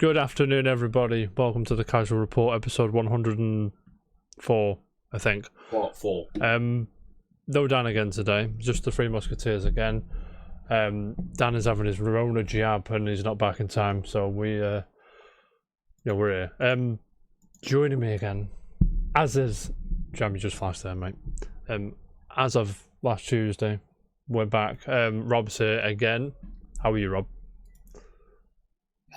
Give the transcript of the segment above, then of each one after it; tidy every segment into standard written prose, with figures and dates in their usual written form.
Good afternoon, everybody. Welcome to the Casual Report, episode 104, I think. What for? No Dan again today, just the Three Musketeers again. Dan is having his Rona jab and he's not back in time, so we're here. Joining me again, as is Jam, you just flashed there, mate. As of last Tuesday, we're back. Rob's here again. How are you, Rob?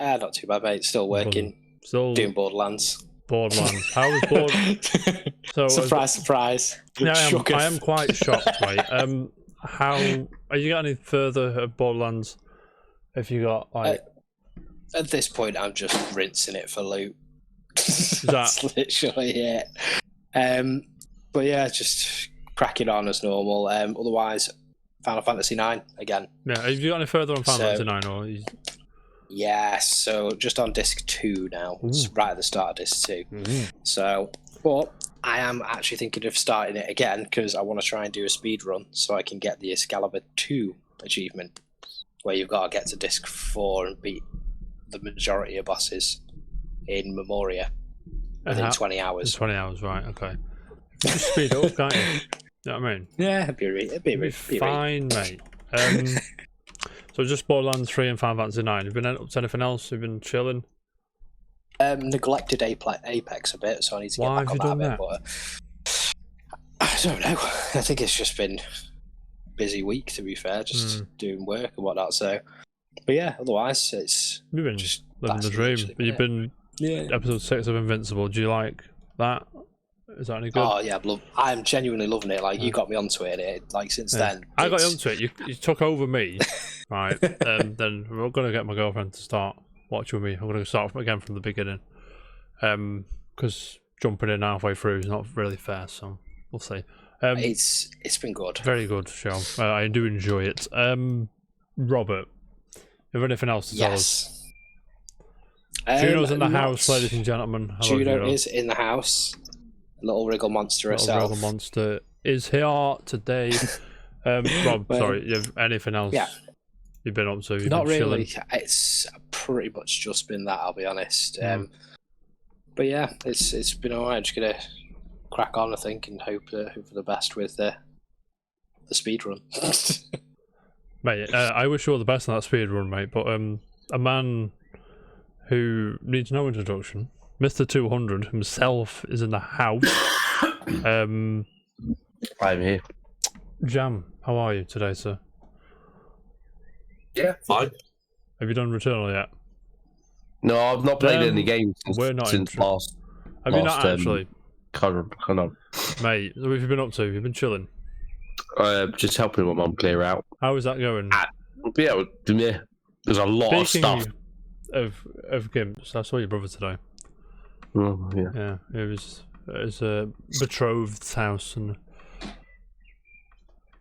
Not too bad, mate. Still working. Still doing Borderlands. Borderlands. How was Borderlands? So surprise. Yeah, I am quite shocked, mate. How are you got any further at Borderlands? If you got like at this point, I'm just rinsing it for loot. That's literally it. But yeah, just cracking on as normal. Otherwise, Final Fantasy 9 again. Yeah, have you got any further on Final Fantasy 9 or? Yeah, so just on disc 2 now. It's right at the start of disc 2. So, but I am actually thinking of starting it again because I want to try and do a speed run so I can get the Excalibur 2 achievement, where you've got to get to disc 4 and beat the majority of bosses in Memoria within 20 hours. 20 hours, right? Okay. Just speed up, can't you? You know what I mean? Yeah, it'd be fine, mate. So just Borderlands 3 and Final Fantasy 9. Have you been up to anything else? You've been chilling? Neglected Apex a bit, so I need to get back on that a bit. But I don't know. I think it's just been a busy week, to be fair, just doing work and whatnot. So, but yeah, otherwise it's you've been just living the dream. But you've been episode 6 of Invincible. Do you like that? Is that any good? Oh yeah, I'm genuinely loving it. Like you got me onto it, and since then I got onto it. You took over me, right? Then we're gonna get my girlfriend to start watching with me. I'm gonna start again from the beginning, because jumping in halfway through is not really fair. So we'll see. It's been good. Very good show. I do enjoy it. Robert, have anything else to tell us? Juno's in the house, ladies and gentlemen. Hello, Juno is in the house. Little wriggle monster herself. Little wriggle monster is here today. Rob, sorry, you have anything else you've been up to? Not really. Chilling? It's pretty much just been that, I'll be honest. But yeah, it's been alright. I'm just gonna crack on, I think, and hope for the best with the speed run. Mate, I wish you all the best on that speed run, mate. But a man who needs no introduction, Mr. 200 himself, is in the house. I'm here. Jam, how are you today, sir? Yeah, fine. Have you done Returnal yet? No, I've not played any games since last. Have you not actually? Can't on. Mate, what have you been up to? You've been chilling? Just helping my mum clear out. How is that going? Yeah, there's a lot of stuff. Of games, I saw your brother today. Oh, yeah. Yeah, it was a betrothed's house, and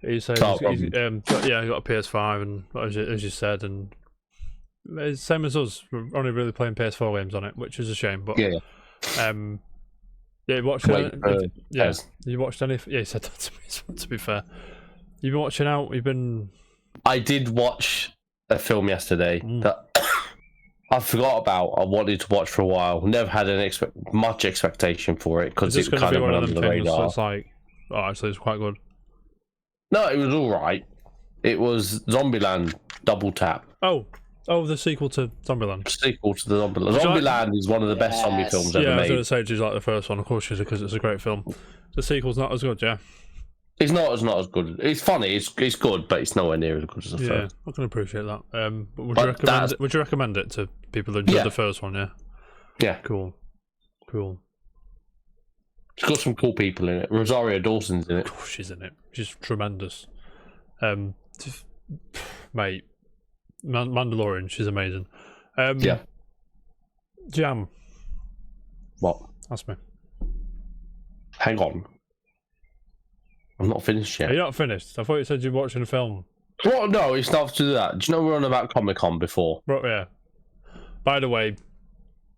he said, I got a PS5, and as you said, and it's same as us. We're only really playing PS4 games on it, which is a shame. But yeah. You watched you watched any? Yeah, he said that to me. To be fair, you've been watching out. I did watch a film yesterday that I forgot about. I wanted to watch for a while. Never had much expectation for it because it kind of went under the radar. It's like, actually, it's quite good. No, it was all right. It was Zombieland Double Tap. Oh, the sequel to Zombieland. Sequel to the Zombieland. Zombieland is one of the best zombie films ever made. Yeah, I was going to say she's like the first one, of course, because it's a great film. The sequel's not as good, yeah. It's not as good. It's funny. It's good, but it's nowhere near as good as the first. Yeah, I can appreciate that. But would you recommend it to people that enjoyed the first one? Yeah. Yeah. Cool. It's got some cool people in it. Rosario Dawson's in it. Oh, she's in it. She's tremendous. Mate, Mandalorian. She's amazing. Yeah. Jam. What? Ask me. Hang on. I'm not finished yet. Are you not finished? I thought you said you were watching a film. Well, no, it's not to do that. Do you know we're on about Comic-Con before? Right, yeah. By the way,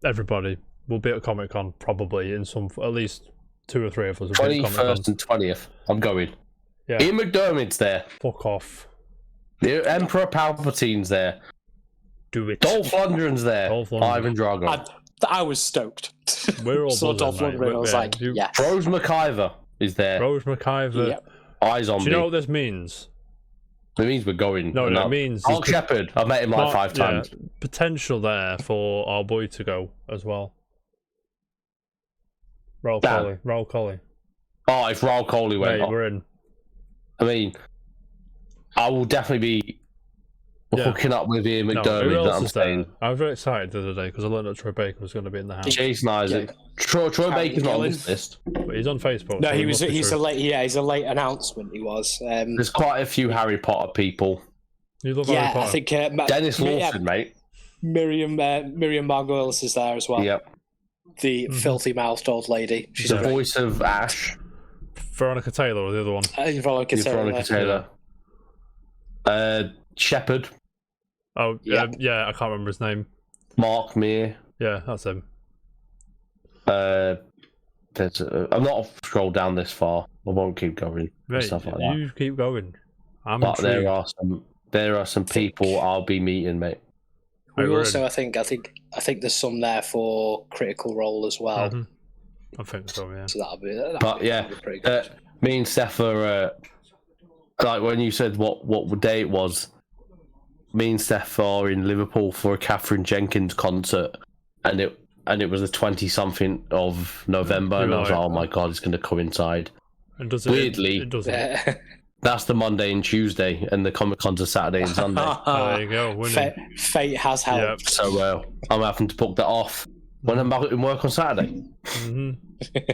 everybody will be at Comic-Con probably in at least 2 or 3 of us. 21st and 20th. I'm going. Yeah. Ian McDermott's there. Fuck off. The Emperor Palpatine's there. Do it. Dolph Lundgren's there. Dolph Lundgren. Ivan Drago. I was stoked. We're all saw Dolph buzzing, mate. Lundgren. I was like, yes. Rose McIver is there. Rose McIver. Yep. iZombie. Do you know what this means? It means we're going. No, it means Mark Shepard. I've met him like 5 times. Potential there for our boy to go as well. Roll Dan. Coley. Oh, if Raul Coley went Mate, on. we're in. I mean, I will definitely be hooking up with Ian McDermott. Who that else I'm is there? saying. I was very excited the other day because I learned that Troy Baker was going to be in the house. Jason Isaac. Troy Baker's not on this list. But he's on Facebook. No, so he's true. a late. Yeah, he's a late announcement. He was. There's quite a few Harry Potter people. You love Harry Yeah, Potter. I think Dennis Lawson, mate. Miriam Margolyes is there as well. Yep. The filthy mouthed old lady. She's The voice of Ash. Veronica Taylor or the other one? Veronica Taylor. Shepard. Oh, Yeah. yeah, I can't remember his name. Mark Meer. Yeah, that's him. I'm not scrolled down this far. I won't keep going. Mate, Stuff like that. you keep going. I'm But intrigued. there are some people I'll be meeting, mate. We We're also, in. I think there's some there for Critical Role as well. Mhm. I think so, yeah. So that'll be pretty good. Me and Steph are like when you said what day it was. Me and Steph are in Liverpool for a Catherine Jenkins concert, and it was the 20-something of November, and I was like, oh my god, it's going to coincide. And does Weirdly, it doesn't. That's the Monday and Tuesday, and the Comic Con's a Saturday and Sunday. There you go. Winning. Fate has helped. So I'm having to book that off when I'm back in work on Saturday. Hmm.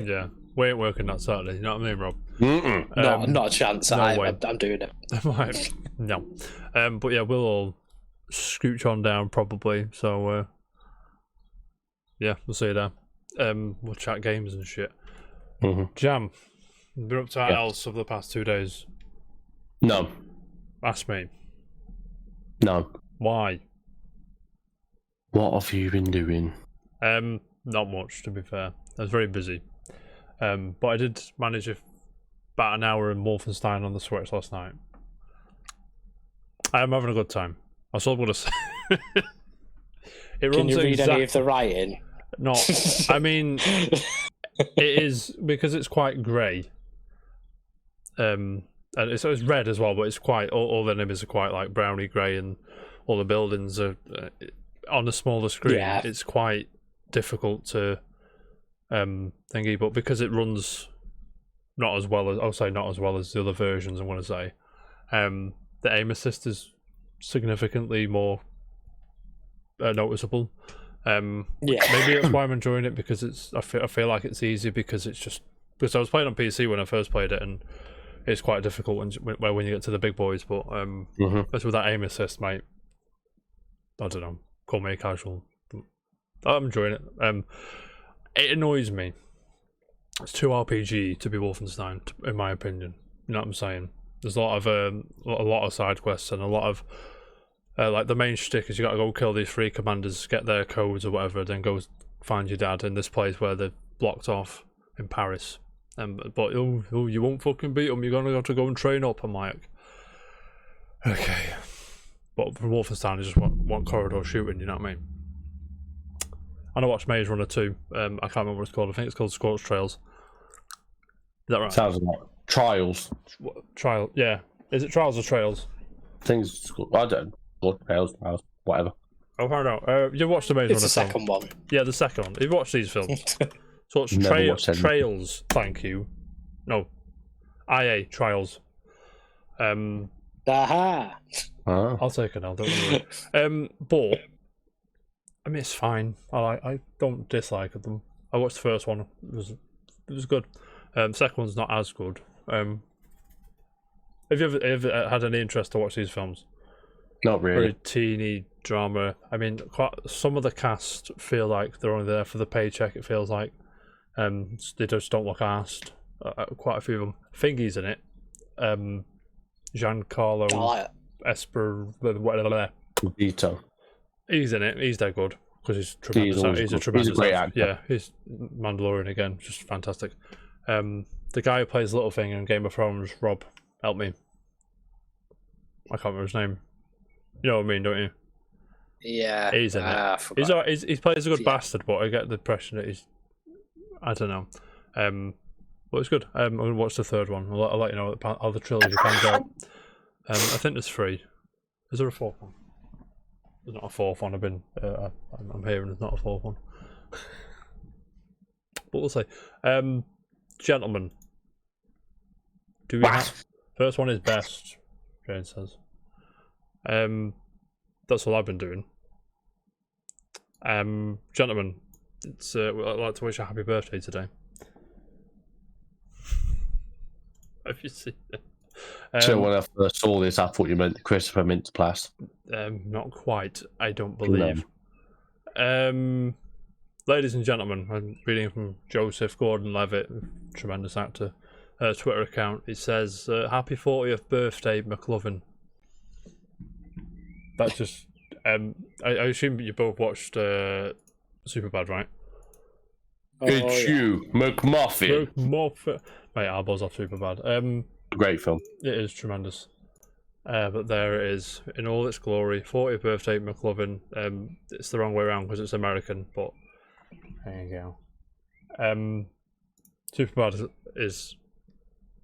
Yeah, we ain't working that Saturday. You know what I mean, Rob? Not a chance. no way. I'm doing it. No. But yeah, we'll all scooch on down probably. So yeah, we'll see you there. We'll chat games and shit. Mm-hmm. Jam, been up to anything else over the past 2 days? No. Ask me. No. Why? What have you been doing? Not much, to be fair. I was very busy. But I did manage about an hour in Wolfenstein on the Switch last night. I am having a good time. That's all I'm going to say. Can you read any of the writing? Not. I mean, it is because it's quite grey. And it's red as well, but it's quite all the enemies are quite like browny grey, and all the buildings are on a smaller screen. Yeah. It's quite difficult to thingy, but because it runs not as well as the other versions, I'm going to say, the aim assist is significantly more noticeable. Maybe that's why I'm enjoying it, because I feel like it's easy because I was playing on PC when I first played it, and it's quite difficult when you get to the big boys. But especially with that aim assist, mate, I don't know, call me casual, but I'm enjoying it. It annoys me. It's too RPG to be Wolfenstein, in my opinion. You know what I'm saying? There's a lot of side quests and a lot of like the main shtick is you got to go kill these 3 commanders, get their codes or whatever, then go find your dad in this place where they're blocked off in Paris. But you won't fucking beat them. You're gonna have to go and train up. I'm like, okay. But for Wolfenstein, I just want corridor shooting. You know what I mean? And I watched Maze Runner 2. I can't remember what it's called. I think it's called Scorched Trails. Is that right? Sounds like Trials. Trial. Yeah. Is it Trials or Trails? Things. I don't. Trails, whatever. I'll find out. You watched the Maze Runner. It's the second one. Yeah, the second one. You've watched these films. So it's Never watched any. Trails. Thank you. No. IA Trials. Aha. I'll take it now. Don't worry. But I mean, it's fine. I don't dislike them. I watched the first one. It was good. Second one's not as good. Have you ever had any interest to watch these films? Not really. Very teeny drama. I mean, some of the cast feel like they're only there for the paycheck. It feels like they just don't look arsed. Quite a few of them. Fingy's in it. Giancarlo Esposito. Vito. He's in it. He's dead good because he's tremendous. He's a tremendous great actor. Yeah, he's Mandalorian again. Just fantastic. The guy who plays Littlefinger in Game of Thrones, Rob, help me. I can't remember his name. You know what I mean, don't you? Yeah. He's in it. He plays a good bastard, but I get the impression that he's... I don't know. But it's good. I'm going to watch the third one. I'll let you know how the trilogy pans out. I think there's 3. Is there a 4th one? There's not a 4th one. I'm hearing there's not a 4th one. But we'll see. Gentlemen. Do we have... First one is best, Jane says. That's all I've been doing. Gentlemen, I'd like to wish a happy birthday today. Have you seen it? So when I first saw this, I thought you meant Christopher Mintz-Plasse. Not quite, I don't believe. Ladies and gentlemen, I'm reading from Joseph Gordon-Levitt, tremendous actor, Twitter account. It says, happy 40th birthday, McLovin. That's just... I assume you both watched Superbad, right? It's you, McMuffin. McMuffin. Mate, I'll buzz off Superbad. Great film. It is tremendous. But there it is, in all its glory. 40th birthday, McLovin. It's the wrong way around because it's American, but there you go. Superbad is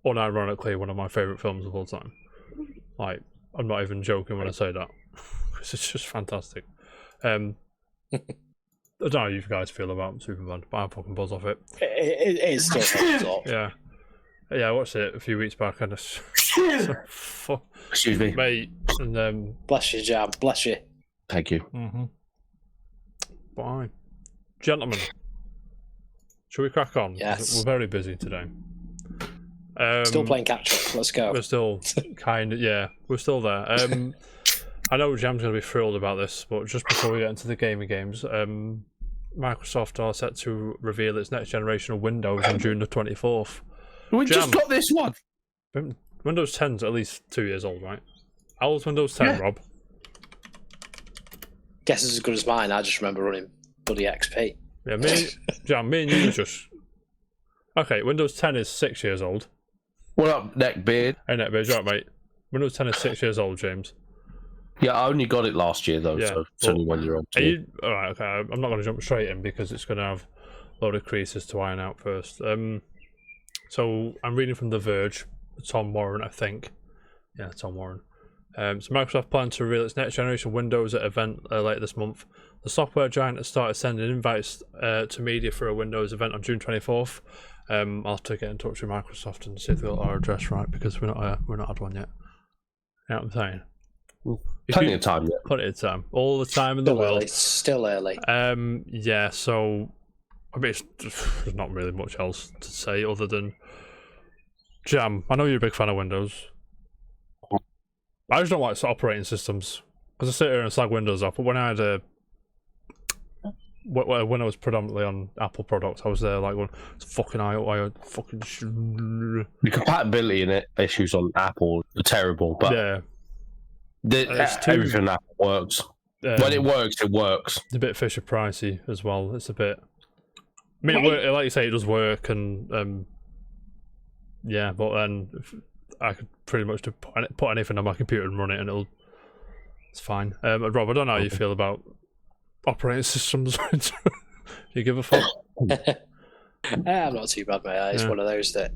unironically one of my favourite films of all time. Like, I'm not even joking when I say that. Because it's just fantastic. I don't know how you guys feel about Superbad, but I fucking buzz off it. It is still fun up. Yeah. Yeah, I watched it a few weeks back and it's... Excuse me. Mate, and Bless you, Jam. Bless you. Thank you. Bye. Gentlemen, shall we crack on? Yes. We're very busy today. Still playing catch up. Let's go. We're still we're still there. I know Jam's going to be thrilled about this, but just before we get into the gaming games, Microsoft are set to reveal its next generation of Windows on June the 24th. We just got this one. Windows 10's at least 2 years old, right? How old's Windows 10, Rob? Guess it's as good as mine. I just remember running bloody XP. Yeah, Jam, me and you just... Okay, Windows 10 is 6 years old. What up, neckbeard? Hey, neckbeard, right, mate. Windows 10 is 6 years old, James. Yeah, I only got it last year, though, Yeah, so it's only 1 year old. Alright, okay, I'm not going to jump straight in because it's going to have a load of creases to iron out first. So, I'm reading from The Verge, Tom Warren, I think. Yeah, Tom Warren. So Microsoft plans to reveal its next generation Windows at an event later this month. The software giant has started sending invites to media for a Windows event on June 24th. I'll have to get in touch with Microsoft and see if they've got our address right because we're not had one yet. You know what I'm saying? Plenty of time yet. Plenty of time. All the time in the world. Still early. Yeah, so I mean, there's not really much else to say other than Jam, I know you're a big fan of Windows. I just don't like operating systems. Because I sit here and slag Windows off, but when I had when I was predominantly on Apple products, I was there like going, fucking the compatibility and issues on Apple are terrible, but yeah, everything on Apple works. When it works, it works. It's a bit Fisher Pricey as well. It's a bit. I mean, like you say, it does work, and yeah, but then I could pretty much put anything on my computer and run it, and it's fine. Rob, I don't know how you feel about operating systems. Do you give a fuck? I'm not too bad, mate. It's one of those that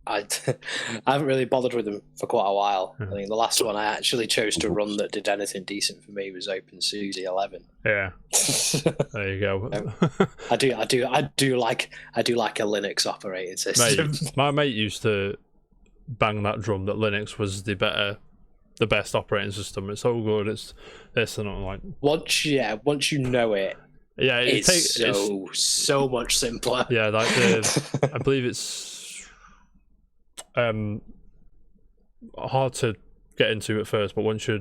I haven't really bothered with them for quite a while. I think the last one I actually chose to run that did anything decent for me was OpenSUSE 11. Yeah, there you go. I do like a Linux operating system. My mate used to bang that drum that Linux was the best operating system. It's so good. It's this and I'm like once you know it. Yeah, it's so much simpler. Yeah, like I believe it's hard to get into at first, but once you're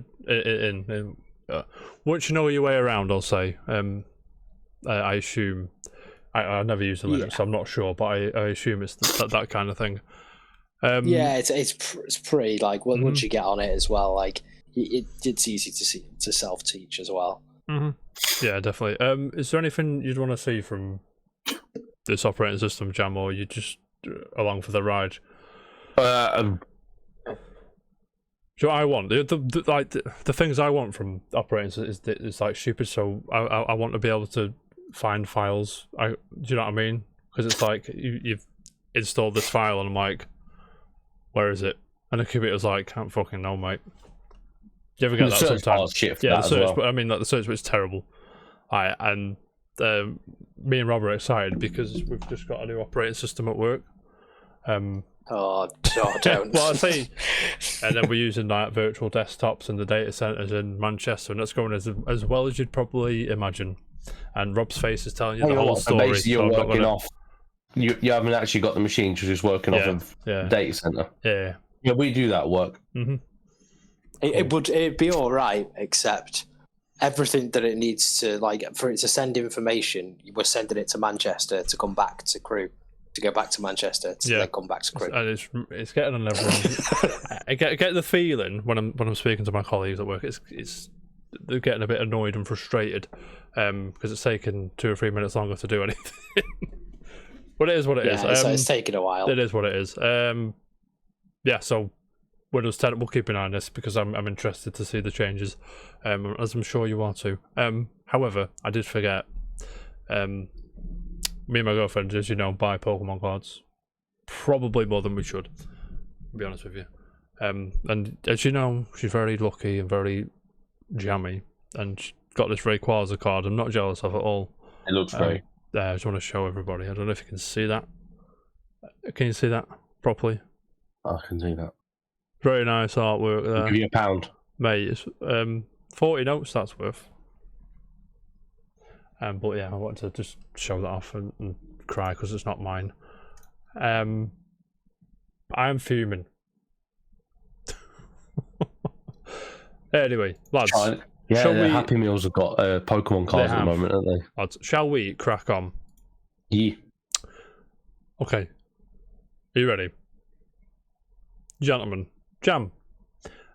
once you know your way around, I'll say. I assume I've never used a Linux, so I'm not sure, but I assume it's that kind of thing. Yeah, it's pretty like once you get on it as well, like it's easy to self-teach as well. Yeah, definitely. Is there anything you'd want to see from this operating system, Jam, or you just along for the ride? Do you know what I want? The things I want from operating is like stupid. So I want to be able to find files. Do you know what I mean? Because it's like you've installed this file and I'm like, where is it? And the computer's like, can't fucking know, mate. Do you ever get that sometimes? Yeah, the search, but I mean, like the search bit's terrible. And me and Rob are excited because we've just got a new operating system at work. Oh, don't. Well, I say, and then we're using like virtual desktops in the data centers in Manchester, and that's going as well as you'd probably imagine. And Rob's face is telling you the whole story. Basically, you're working off. You haven't actually got the machines. You're just working off of the data center. Yeah, we do that work. Mm-hmm. It'd be all right, except everything that it needs to, like, for it to send information, we're sending it to Manchester to come back to crew. To go back to Manchester to then come back to crew. And it's getting on everyone. I get the feeling when I'm speaking to my colleagues at work, it's they're getting a bit annoyed and frustrated because it's taken 2 or 3 minutes longer to do anything. But it is what it is. It's taking a while. It is what it is. So Windows 10, we'll keep an eye on this because I'm interested to see the changes, as I'm sure you are too. However, I did forget. Me and my girlfriend, as you know, buy Pokemon cards. Probably more than we should, to be honest with you. And as you know, she's very lucky and very jammy, and she got this Rayquaza card I'm not jealous of at all. It looks great. I just want to show everybody. I don't know if you can see that. Can you see that properly? I can see that. Very nice artwork there. I'll give you £1. Mate, it's 40 notes that's worth. But yeah, I wanted to just show that off and cry because it's not mine. I am fuming. Anyway, lads. Yeah, Happy Meals have got Pokemon cards at the moment, haven't they? Lads, shall we crack on? Yeah. Okay. Are you ready? Gentlemen, jam.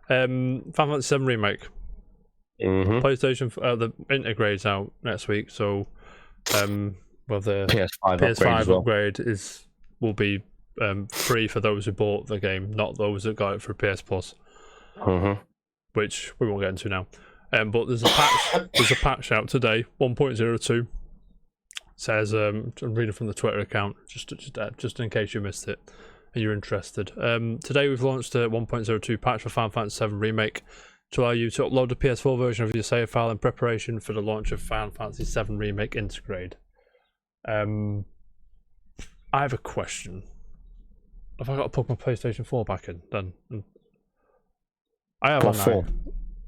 Final Fantasy VII Remake. Mm-hmm. PlayStation, the integrate's out next week, so the PS5 upgrade will be free for those who bought the game, not those that got it for PS Plus, which we won't get into now. But there's a patch. There's a patch out today, 1.02. Says I'm reading from the Twitter account, just in case you missed it and you're interested. Today we've launched a 1.02 patch for Final Fantasy VII Remake to allow you to upload the PS4 version of your save file in preparation for the launch of Final Fantasy VII Remake Integrate. I have a question. Have I got to put my PlayStation 4 back in then? I have on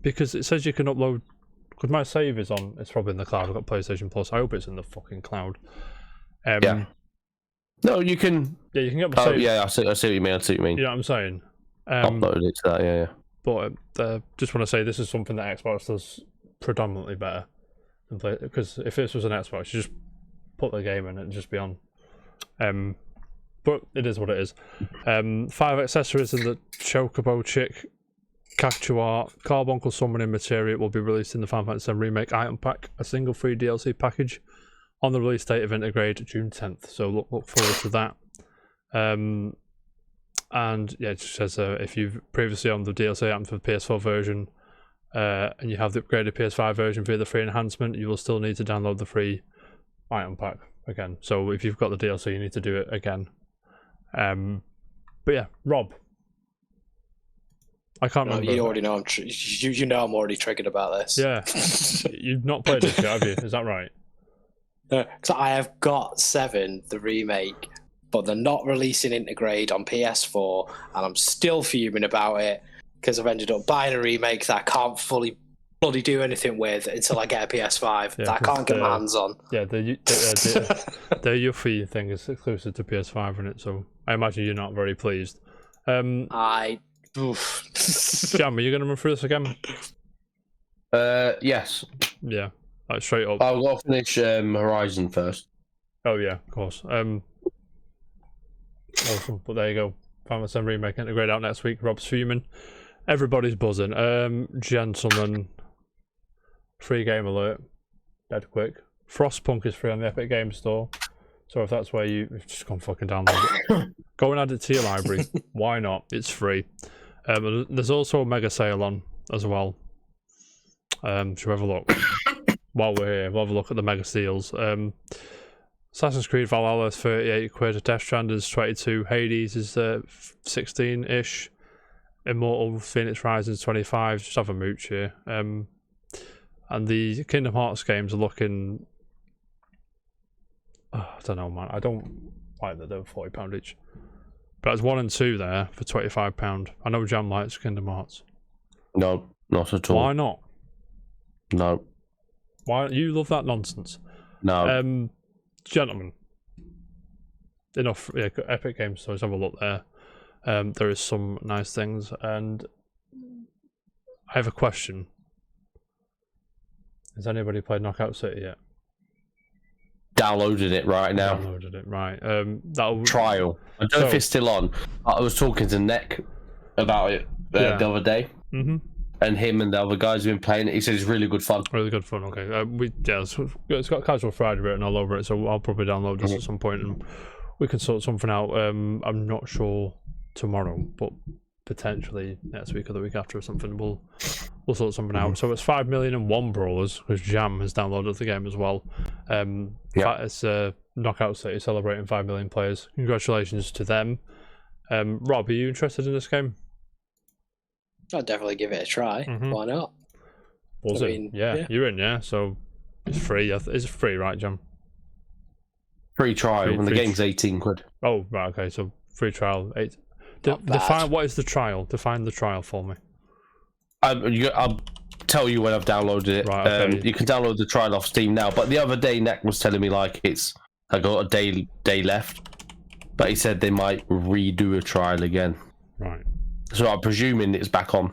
because it says you can upload. Because my save is on. It's probably in the cloud. I've got PlayStation Plus. I hope it's in the fucking cloud. No, you can. Yeah, you can get my save. Yeah, I see what you mean. You know what I'm saying? Upload it to that. Yeah. But just want to say this is something that Xbox does predominantly better than play. Because if this was an Xbox, you just put the game in and just be on. But it is what it is. 5 accessories in the Chocobo Chick Cactuar Carbuncle Summoning Materia will be released in the Final Fantasy VII Remake item pack, a single free DLC package on the release date of Integrate, June 10th. So look forward to that. And yeah, it just says if you've previously owned the DLC item for the PS4 version and you have the upgraded PS5 version via the free enhancement, you will still need to download the free item pack again. So if you've got the DLC, you need to do it again. But yeah, Rob. I can't remember. You already know you know I'm already triggered about this. Yeah. You've not played it yet, have you? Is that right? So I have got 7, the remake, but they're not releasing Integrate on PS4, and I'm still fuming about it because I've ended up buying a remake that I can't fully bloody do anything with until I get a PS5 that I can't get my hands on. Yeah, the Yuffie thing is exclusive to PS5, isn't it? So I imagine you're not very pleased. Jam, are you going to run through this again? Yes. Yeah, like straight up. I'll go finish Horizon first. Oh yeah, of course. Awesome. But there you go. Final Fantasy Remake Integrate out next week. Rob's fuming. Everybody's buzzing. Gentlemen, free game alert. Dead quick. Frostpunk is free on the Epic Games Store. So if that's where you've just gone fucking download it. Go and add it to your library. Why not? It's free. There's also a mega sale on as well. Should we have a look? While we're here, we'll have a look at the mega deals. Assassin's Creed Valhalla is 38 quid, Death Stranding is 22, Hades is 16-ish, Immortal Phoenix Rising is 25, just have a mooch here. And the Kingdom Hearts games are looking... I don't know, man. I don't like that they're £40 each. But there's 1 and 2 there for £25. I know Jam likes Kingdom Hearts. No, not at all. Why not? No. Why? You love that nonsense. No. Gentlemen, enough. Yeah, Epic Games Store. Let's have a look there. There is some nice things, and I have a question. Has anybody played Knockout City yet? Downloaded it right now. Downloaded it, right. That'll trial. I don't know if it's still on. I was talking to Nick about it the other day. Mm-hmm. And him and the other guys who've been playing it, he said it's really good fun. Really good fun, okay. It's got Casual Friday written all over it, so I'll probably download this at some point and we can sort something out. I'm not sure tomorrow, but potentially next week or the week after or something, we'll sort something out. So it's 5,000,001 brawlers, because Jam has downloaded the game as well. It's Knockout City celebrating 5 million players. Congratulations to them. Rob, are you interested in this game? I'd definitely give it a try. Why not? You're in, yeah. So it's free. It's free, right, Jam? Free trial, and the game's 18 quid. Oh, right, okay. So free trial. Define what is the trial. Define the trial for me. I'll tell you when I've downloaded it. Right, okay. You can download the trial off Steam now. But the other day, Nick was telling me like I got a day left, but he said they might redo a trial again. Right. So I'm presuming it's back on.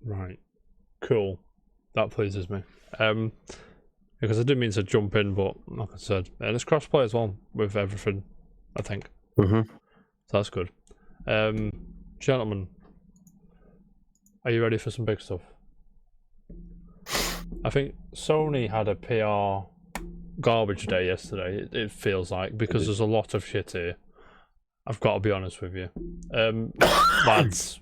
Right. Cool. That pleases me. Because I didn't mean to jump in, but like I said, and it's crossplay as well with everything, I think. So that's good. Gentlemen, are you ready for some big stuff? I think Sony had a PR garbage day yesterday, it feels like, because there's a lot of shit here. I've got to be honest with you. Lads.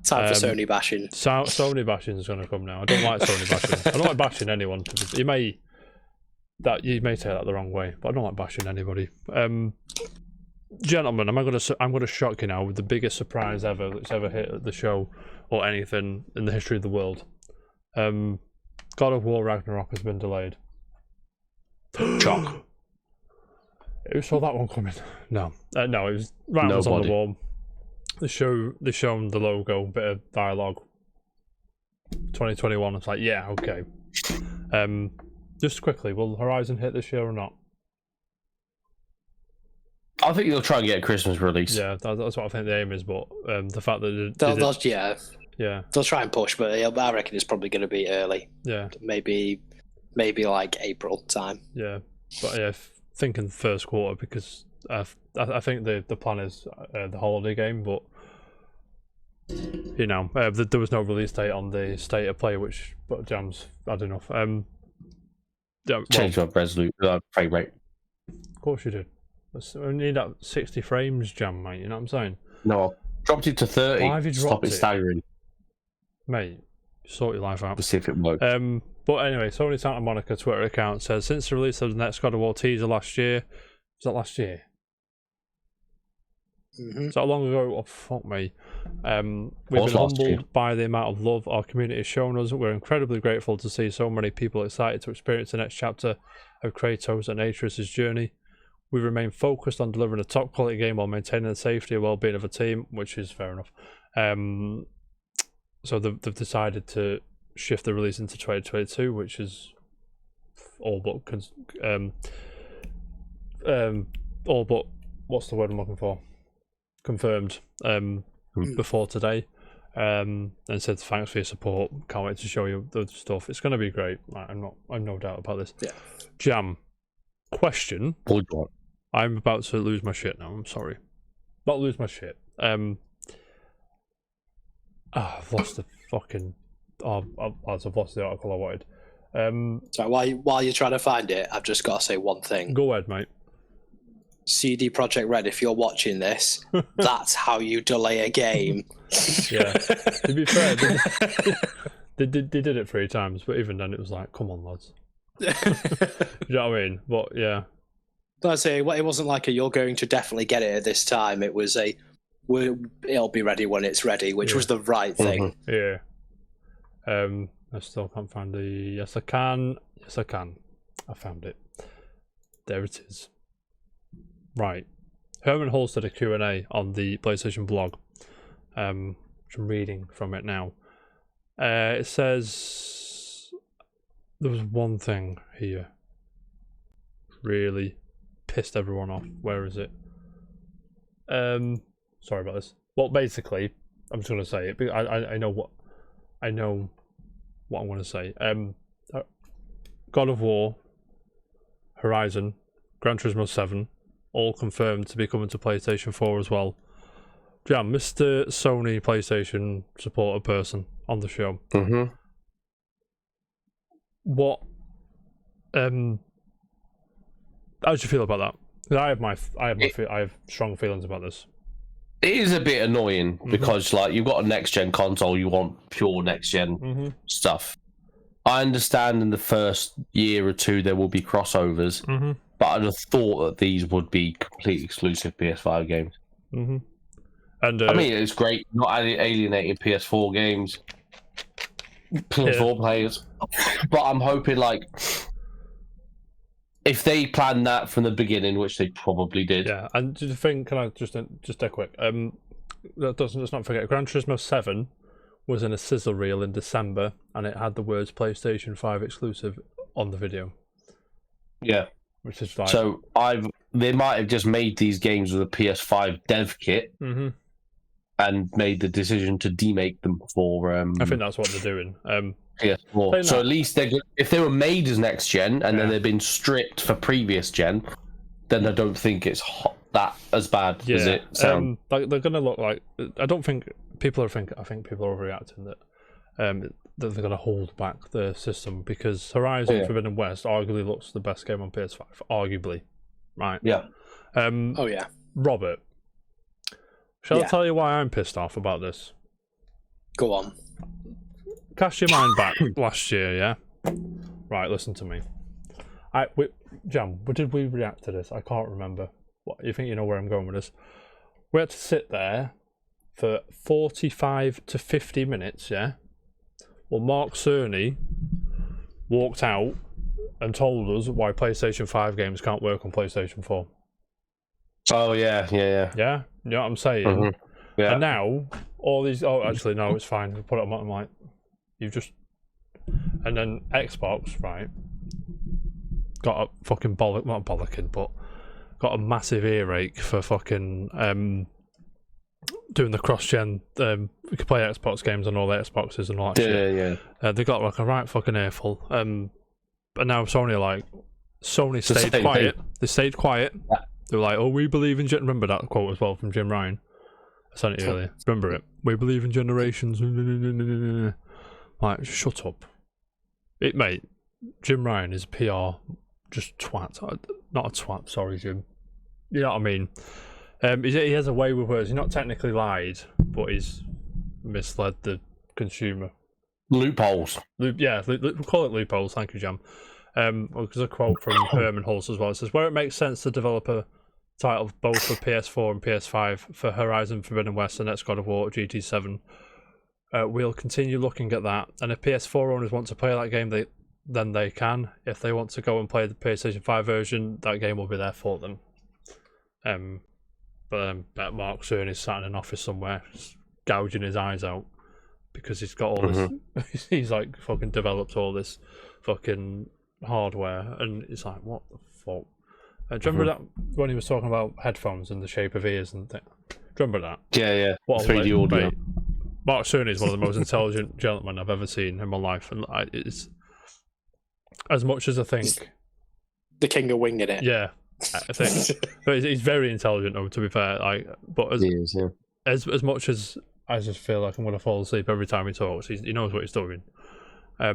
Time for Sony bashing. Sony bashing is going to come now. I don't like Sony bashing. I don't like bashing anyone. You may take that the wrong way, but I don't like bashing anybody. Gentlemen, I'm going to shock you now with the biggest surprise ever that's ever hit the show or anything in the history of the world. God of War Ragnarok has been delayed. Shock. Who saw that one coming? No, it was right on the wall. They shown the logo, bit of dialogue. 2021. It's like, yeah, okay. Just quickly, will Horizon hit this year or not? I think they'll try and get a Christmas release. Yeah, that's what I think the aim is. But the fact that they'll try and push, but I reckon it's probably going to be early. Yeah, maybe like April time. Yeah, but yeah. Thinking first quarter, because I think the plan is the holiday game, but you know there was no release date on the State of Play, but Jam's had enough. Change my frame rate. Of course you did. We need that 60 frames, Jam, mate. You know what I'm saying? No, dropped it to 30. Why have you dropped Stop it staggering, mate. Sort your life out. We'll see if it works. But anyway, Sony Santa Monica Twitter account says, since the release of the next God of War teaser last year, was that last year? Is that long ago? Oh, fuck me. We've been humbled by the amount of love our community has shown us. We're incredibly grateful to see so many people excited to experience the next chapter of Kratos and Atreus' journey. We remain focused on delivering a top quality game while maintaining the safety and well-being of the team, which is fair enough. So they've decided to shift the release into 2022, which is all but what's the word I'm looking for? Confirmed before today. And said thanks for your support. Can't wait to show you the stuff. It's going to be great. I've no doubt about this. Yeah. Jam. Question. I'm about to lose my shit now. I'm sorry. Not lose my shit. I've lost the fucking. I've lost the article I wanted. So while you're trying to find it, I've just got to say one thing. Go ahead, mate. CD Projekt Red, if you're watching this, that's how you delay a game. Yeah. To be fair, they did it 3 times, but even then it was like, come on, lads. You know what I mean? But yeah. I say, well, it wasn't like you're going to definitely get it at this time. It was it'll be ready when it's ready, which was the right thing. Yeah. I still can't find the yes I can. Yes I can. I found it. There it is. Right. Herman Hulse did a Q&A on the PlayStation blog. Which I'm reading from it now. It says there was one thing here. Really pissed everyone off. Where is it? Sorry about this. Well, basically, I'm just gonna say it. I know what I'm gonna say. God of War, Horizon, Gran Turismo 7, all confirmed to be coming to PlayStation 4 as well. Jam, Mr. Sony PlayStation supporter person on the show. What? How do you feel about that? I have strong feelings about this. It is a bit annoying because, like, you've got a next-gen console, you want pure next-gen stuff. I understand in the first year or two there will be crossovers, but I'd have thought that these would be completely exclusive PS5 games. And I mean, it's great not alienating PS4 games, PS4 players, but I'm hoping, like, if they planned that from the beginning, which they probably did. Yeah, and do you think? Can I just a quick? Let's not forget, Gran Turismo 7 was in a sizzle reel in December, and it had the words PlayStation 5 exclusive on the video. Yeah, which is like so they might have just made these games with a PS5 dev kit, and made the decision to demake them for. I think that's what they're doing. PS4. So at least if they were made as next gen and then they've been stripped for previous gen, then I don't think it's that as bad as it sounds. Like they're gonna look like. I don't think people are I think people are overreacting that they're gonna hold back the system because Horizon Forbidden West arguably looks the best game on PS5. Arguably, right? Yeah. Robert, shall I tell you why I'm pissed off about this? Go on. Cast your mind back last year, yeah? Right, listen to me. Jam, did we react to this? I can't remember. What you think you know where I'm going with this? We had to sit there for 45 to 50 minutes, yeah? Well, Mark Cerny walked out and told us why PlayStation 5 games can't work on PlayStation 4. Oh, yeah. Yeah? You know what I'm saying? Yeah. And now, all these... Oh, actually, no, it's fine. We put it on, I'm like... You've just... And then Xbox, right, got a fucking not bollocking, but got a massive earache for fucking doing the cross-gen, we could play Xbox games on all the Xboxes and all that shit. Yeah. They got like a right fucking earful. But now Sony stayed quiet. They stayed quiet. Yeah. They were like, oh, we believe in... Remember that quote as well from Jim Ryan? I sent it earlier. Remember it? We believe in generations. Like, shut up. Mate, Jim Ryan is PR just twat. Not a twat, sorry, Jim. You know what I mean? He has a way with words. He's not technically lied, but he's misled the consumer. Loopholes. We'll call it loopholes. Thank you, Jam. There's a quote from Herman Hulse as well. It says, where it makes sense to develop a title both for PS4 and PS5 for Horizon Forbidden West and next God of War GT7, we'll continue looking at that. And if PS4 owners want to play that game, then they can. If they want to go and play the PlayStation 5 version, that game will be there for them. But Mark Cerny's sat in an office somewhere, gouging his eyes out because he's got all this. He's like fucking developed all this fucking hardware, and it's like, what the fuck? Do you remember that when he was talking about headphones and the shape of ears and things? Do you remember that? Yeah. What 3D audio. Mark Cerny is one of the most intelligent gentlemen I've ever seen in my life, and it's as much as I think the king of winging it. Yeah, I think, but he's very intelligent, though. To be fair, but as much as I just feel like I'm gonna fall asleep every time he talks, he knows what he's doing. I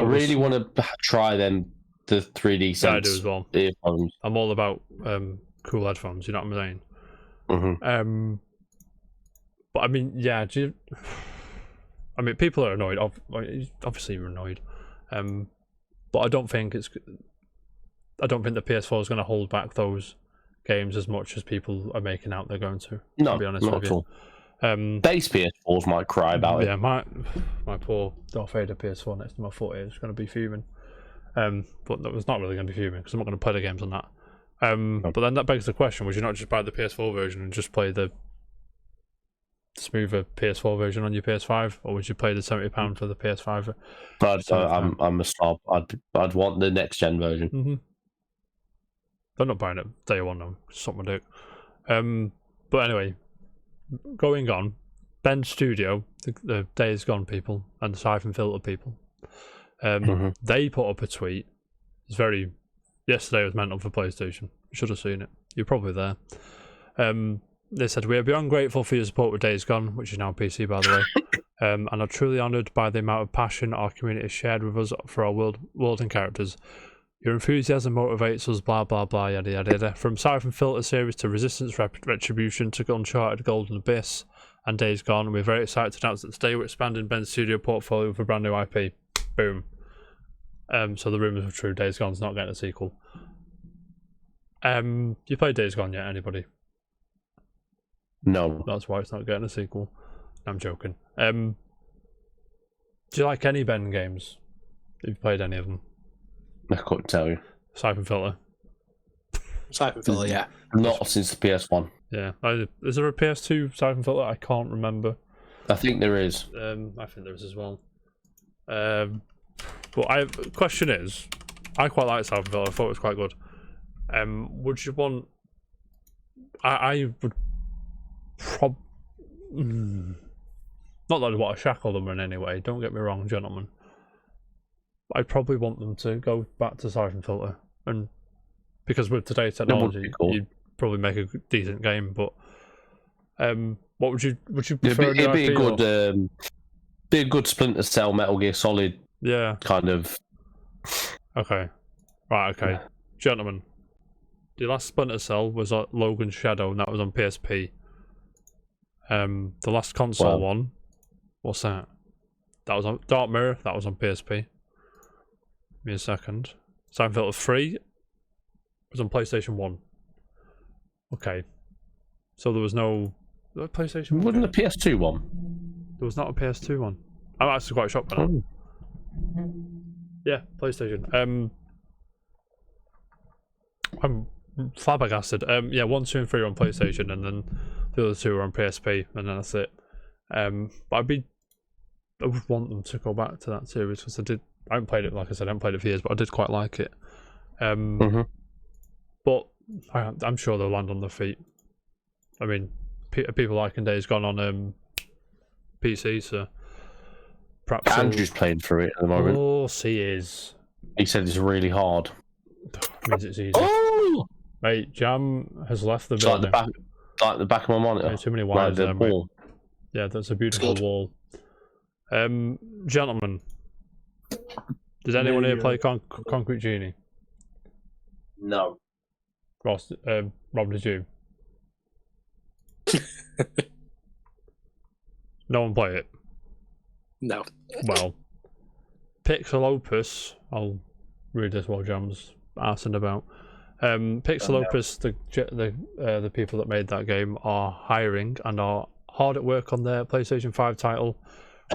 really want to try them the 3D sense. Yeah, I do as well. Earphones. I'm all about cool headphones. You know what I'm saying? Mm-hmm. But I mean, yeah. I mean, people are annoyed. Obviously, you're annoyed. But I don't think the PS4 is going to hold back those games as much as people are making out they're going to. No, to be honest not with at you. all. Base PS4s might cry about it. Yeah, my poor Darth Vader PS4 next to my foot is going to be fuming. But that was not really going to be fuming because I'm not going to play the games on that. But then that begs the question: would you not just buy the PS4 version and just play the smoother PS4 version on your PS5, or would you pay the £70 for the PS5? But I'm a snob. I'd want the next gen version. Mm-hmm. I'm not buying it day one though. Suck my dick. But anyway, going on, Ben Studio, the Days Gone people and the Siphon Filter people, they put up a tweet. It's very. Yesterday was mental for PlayStation. You should have seen it. You're probably there. They said, "We are beyond grateful for your support with Days Gone," which is now PC, by the way, and are truly honoured by the amount of passion our community has shared with us for our world and characters. Your enthusiasm motivates us, blah, blah, blah, yada, yada, yada. From Siphon Filter series to Resistance Retribution to Uncharted Golden Abyss and Days Gone, we're very excited to announce that today we're expanding Ben's studio portfolio with a brand new IP. Boom. So the rumours are true. Days Gone's not getting a sequel. You played Days Gone yet, anybody? No. That's why it's not getting a sequel. I'm joking. Do you like any Ben games? Have you played any of them? I couldn't tell you. Siphon Filter. Siphon Filter, yeah. Not since the PS1. Yeah. Is there a PS2 Siphon Filter? I can't remember. I think there is. I think there is as well. But question is, I quite like Siphon Filter. I thought it was quite good. Would you want? I would. Not that I want to shackle them in any way. Don't get me wrong, gentlemen. I'd probably want them to go back to Siphon Filter, and because with today's technology, cool. you'd probably make a decent game. But what would you prefer? It'd be a good Splinter Cell, Metal Gear Solid. Yeah. Kind of. Okay. Right. Okay, yeah. Gentlemen, the last Splinter Cell was Logan's Shadow, and that was on PSP. The last console one, what's that? That was on Dark Mirror. That was on PSP. Give me a second. Siphon Filter 3 was on PlayStation 1. Okay. So there was no PlayStation 1. Wasn't the PS2 one? There was not a PS2 one. I'm actually quite shocked by that. Yeah, PlayStation. I'm flabbergasted. Yeah, 1, 2, and 3 are on PlayStation, and then the other 2 are on PSP, and then that's it. But I would want them to go back to that series because I haven't played it, like I said, I haven't played it for years, but I did quite like it. But I'm sure they'll land on their feet. I mean, people liking Days Gone on PC, so perhaps Andrew's playing through it at the moment. Oh, he is. He said it's really hard. Means it's easy. Oh! Mate, Jam has left the It's building. like the back of my monitor. There's too many wires there, mate. Wall. Yeah, that's a beautiful wall. Gentlemen, did anyone here play Concrete Genie? No. Ross, Rob, did you? No one play it? No. Well, Pixel Opus, I'll read this while Jam's arsing about. Pixel Opus, the people that made that game, are hiring and are hard at work on their PlayStation 5 title,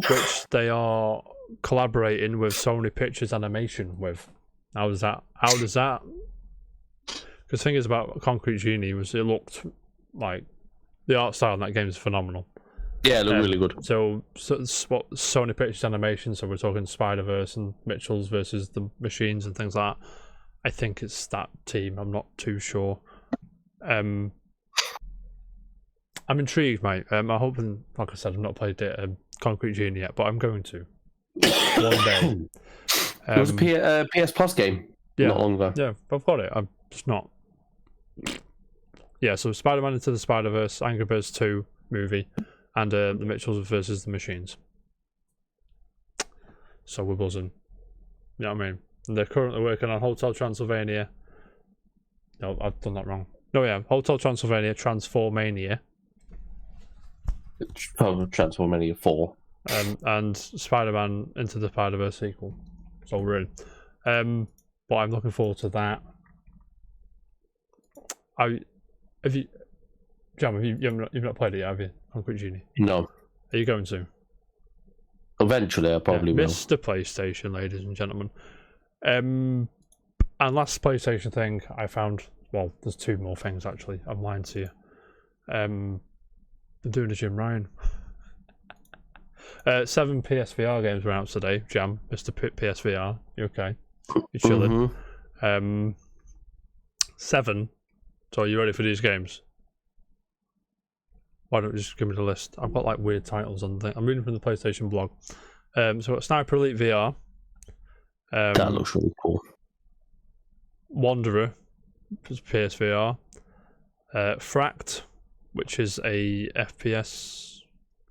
which they are collaborating with Sony Pictures Animation with. How does that? Because the thing is about Concrete Genie was it looked like the art style in that game is phenomenal. Yeah, it looked really good. So what Sony Pictures Animation, so we're talking Spider-Verse and Mitchells versus the Machines and things like that. I think it's that team. I'm not too sure. I'm intrigued, mate. I'm hoping, like I said, I've not played it, Concrete Genie yet, but I'm going to one day. It was a PS Plus game not long ago. Yeah, I've got it. I'm just not. Yeah, so Spider-Man Into the Spider-Verse, Angry Birds 2 movie, and the Mitchells versus the Machines. So we're buzzing. You know what I mean? And they're currently working on Hotel Transylvania. No, I've done that wrong. No, yeah, Hotel Transylvania, Transformania. Transformania 4. And Spider-Man Into the Spider-Verse sequel. So really. But I'm looking forward to that. Jam, you've not played it yet, have you? Concrete Genie? No. Are you going to? Eventually, I probably will. Mr. PlayStation, ladies and gentlemen. And last PlayStation thing I found, well, there's 2 more things actually. I'm lying to you. They're doing a Jim Ryan. 7 PSVR games were out today. Jam, Mr. PSVR. You okay? You chilling? 7. So are you ready for these games? Why don't you just give me the list? I've got like weird titles on the thing. I'm reading from the PlayStation blog. So we've got Sniper Elite VR. That looks really cool. Wanderer, which is PSVR. Fract, which is a FPS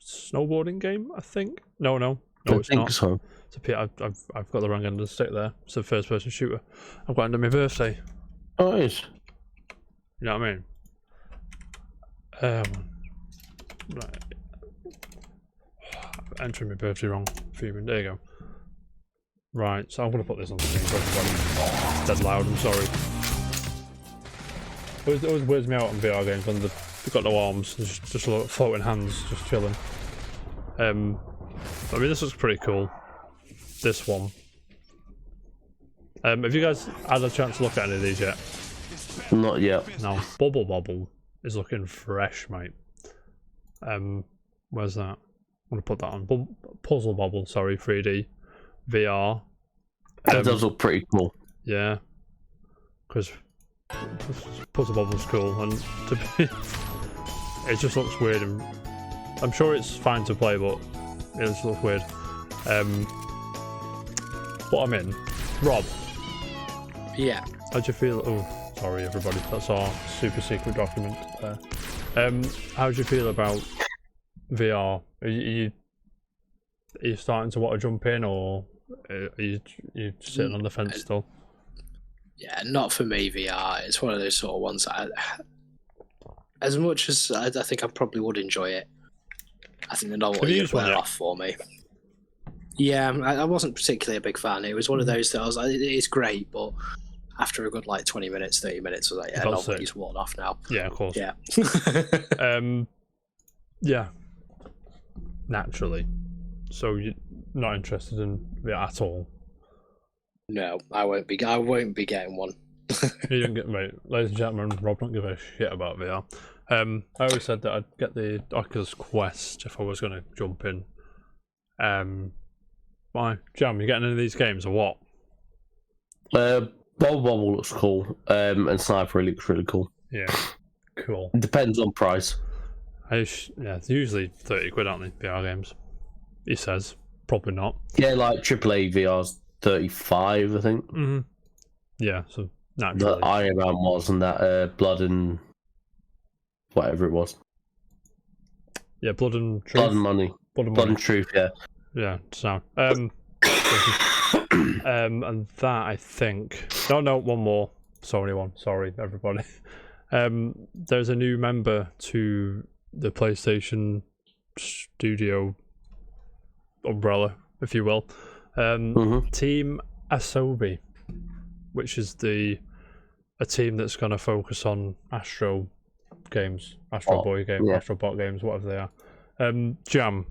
snowboarding game, I think. No, it's not. So. I've got the wrong end of the stick there. It's a first-person shooter. I've got it on my birthday. Oh, it is. You know what I mean? Right. I'm entering my birthday wrong. There you go. Right, so I'm going to put this on the screen so everybody's dead loud, I'm sorry. It always weirds me out on VR games when they've got no arms, just a lot of floating hands, just chilling. I mean, this looks pretty cool. This one. Have you guys had a chance to look at any of these yet? Not yet. No. Bubble Bobble is looking fresh, mate. Where's that? I'm going to put that on. Puzzle Bobble, sorry, 3D. VR. That does look pretty cool. Yeah. Because Puzzle Bobble's cool, and to be, it just looks weird, and I'm sure it's fine to play, but it just looks weird. What I'm in, Rob. Yeah. How'd you feel? Oh, sorry everybody, that's our super secret document there. How'd you feel about VR? Are you starting to want to jump in, or are you sitting on the fence still? Yeah, not for me, VR. It's one of those sort of ones that as much as I think I probably would enjoy it, I think the novelty would wear off for me. Yeah, I wasn't particularly a big fan. It was one of those that I was like, it's great, but after a good like 20 minutes, 30 minutes, I was like, yeah, novelty's worn off now. Yeah, of course. Yeah. Yeah. Naturally. So you're not interested in it at all? No, I won't be getting one. You don't get, mate. Ladies and gentlemen, Rob don't give a shit about VR. I always said that I'd get the Oculus Quest if I was going to jump in. Why, Jam? You getting any of these games or what? Bubble looks cool, and Sniper looks really cool. Yeah, cool. It depends on price. Yeah, it's usually 30 quid, aren't they? VR games. He says, probably not. Yeah, like AAA VR's 35, I think. Mm-hmm. Yeah, so naturally. The Iron Man was, and that Blood and whatever it was. Yeah, Blood and Truth. Blood and Money. Blood and Truth, yeah. Yeah, so and that I think. No, one more. Sorry, everybody. There's a new member to the PlayStation Studio umbrella, if you will. Team Asobi, which is a team that's going to focus on Astro games, Boy games, yeah. Astro Bot games, whatever they are. Jam,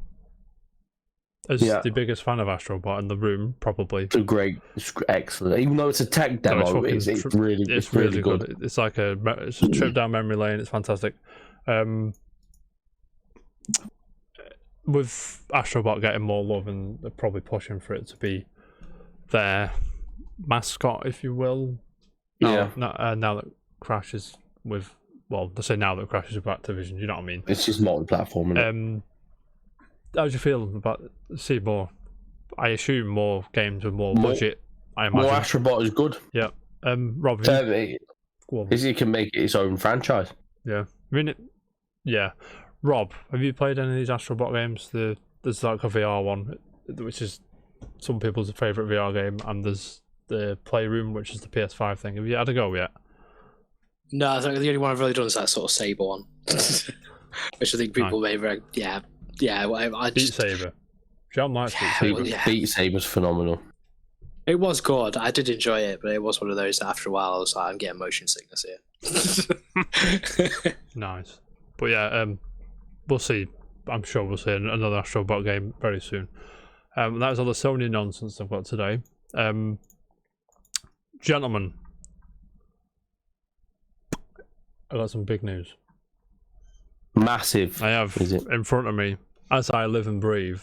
as the biggest fan of Astro Bot in the room, probably. It's excellent. Even though it's a tech demo, it's really good. It's like it's a trip down memory lane. It's fantastic. With Astrobot getting more love, and they're probably pushing for it to be their mascot, if you will. Now that Crash is with, well, they say now that Crash is with Activision, you know what I mean? It's just multi-platform, isn't it? How do you feel about more? I assume more games with more budget. I imagine more Astrobot is good. Yeah. Rob, he can make it its own franchise. Yeah. I mean, yeah. Rob, have you played any of these Astrobot games? There's like a VR one, which is some people's favourite VR game, and there's the Playroom, which is the PS5 thing. Have you had a go yet? No, I think the only one I've really done is that sort of Saber one, which I think people may yeah. I Beat just, Saber. John likes Beat Saber. Beat Saber's phenomenal. It was good. I did enjoy it, but it was one of those that after a while I was like, I'm getting motion sickness here. Nice. But yeah, we'll see. I'm sure we'll see another Astrobot game very soon. That was all the Sony nonsense I've got today. Gentlemen, I got some big news. Massive. I have in front of me, as I live and breathe,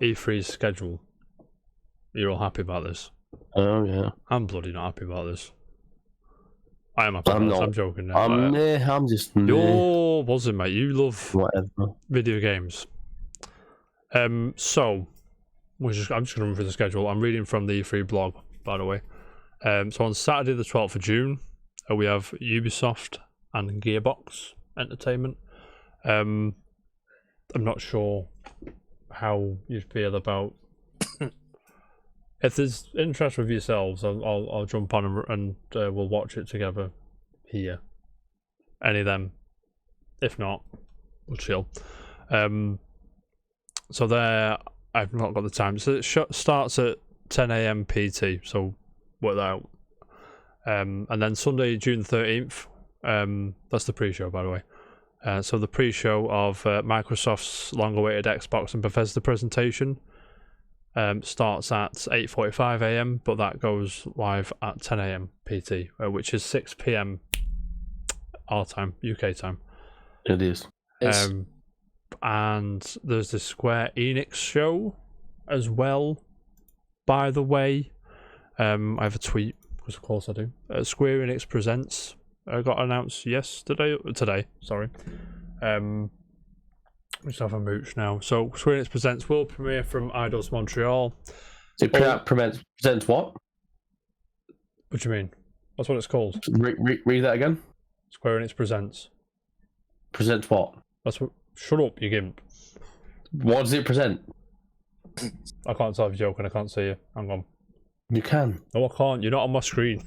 E3's schedule. You're all happy about this? Oh yeah. I'm bloody not happy about this. I am happy about this. I'm joking now. I'm just. You're buzzing, mate. You love whatever video games. So, I'm just going to run through the schedule. I'm reading from the E3 blog, by the way. So on Saturday the 12th of June, we have Ubisoft and Gearbox Entertainment. I'm not sure how you'd feel about. If there's interest with yourselves, I'll jump on and we'll watch it together here. Any of them. If not, we'll chill. So there, I've not got the time. So it starts at 10 AM PT, so work that out. And then Sunday, June 13th, that's the pre-show, by the way. So the pre-show of Microsoft's long-awaited Xbox and Bethesda presentation starts at 8:45 AM, but that goes live at 10 AM PT, which is 6 PM our time, UK time. It is. And there's the Square Enix show as well, by the way. I have a tweet, because of course I do. Square Enix Presents got announced today, sorry. We just have a mooch now. So Square Enix Presents world premiere from Eidos Montreal. It presents what? What do you mean? That's what it's called. Read that again. Square Enix Presents. Presents what? That's what. Shut up, you gimp. What does it present? I can't tell if you're joking. I can't see you. Hang on. You can. No, I can't. You're not on my screen.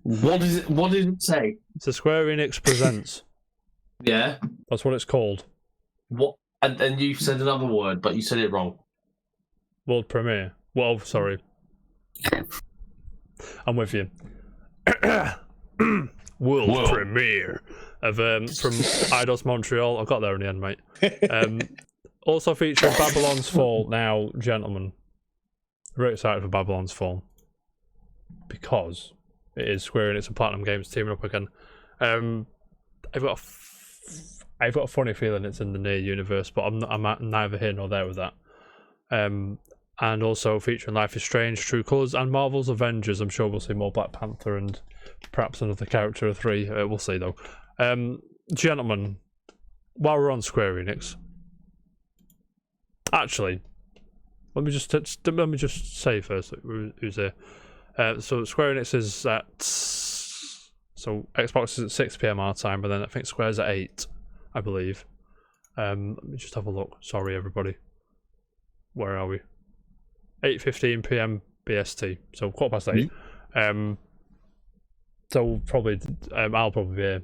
What is it? What did it say? It's a Square Enix Presents. Yeah. That's what it's called. What? And you said another word, but you said it wrong. World premiere. Well, sorry. I'm with you. World premiere of from Eidos Montreal. I got there in the end, mate. Also featuring Babylon's Fall. Now, gentlemen, very excited for Babylon's Fall because it is Square Enix and Platinum Games teaming up again. I've got a funny feeling it's in the near universe, but I'm neither here nor there with that. And also featuring Life is Strange, True Colors, and Marvel's Avengers. I'm sure we'll see more Black Panther and perhaps another character or three. We'll see though. Gentlemen, while we're on Square Enix, actually, let me just say first who's here. So Square Enix is at Xbox is at 6 PM our time, but then I think Square's at 8, I believe. Let me just have a look. Sorry, everybody. Where are we? 8:15 PM BST, so 8:15. So probably, I'll probably be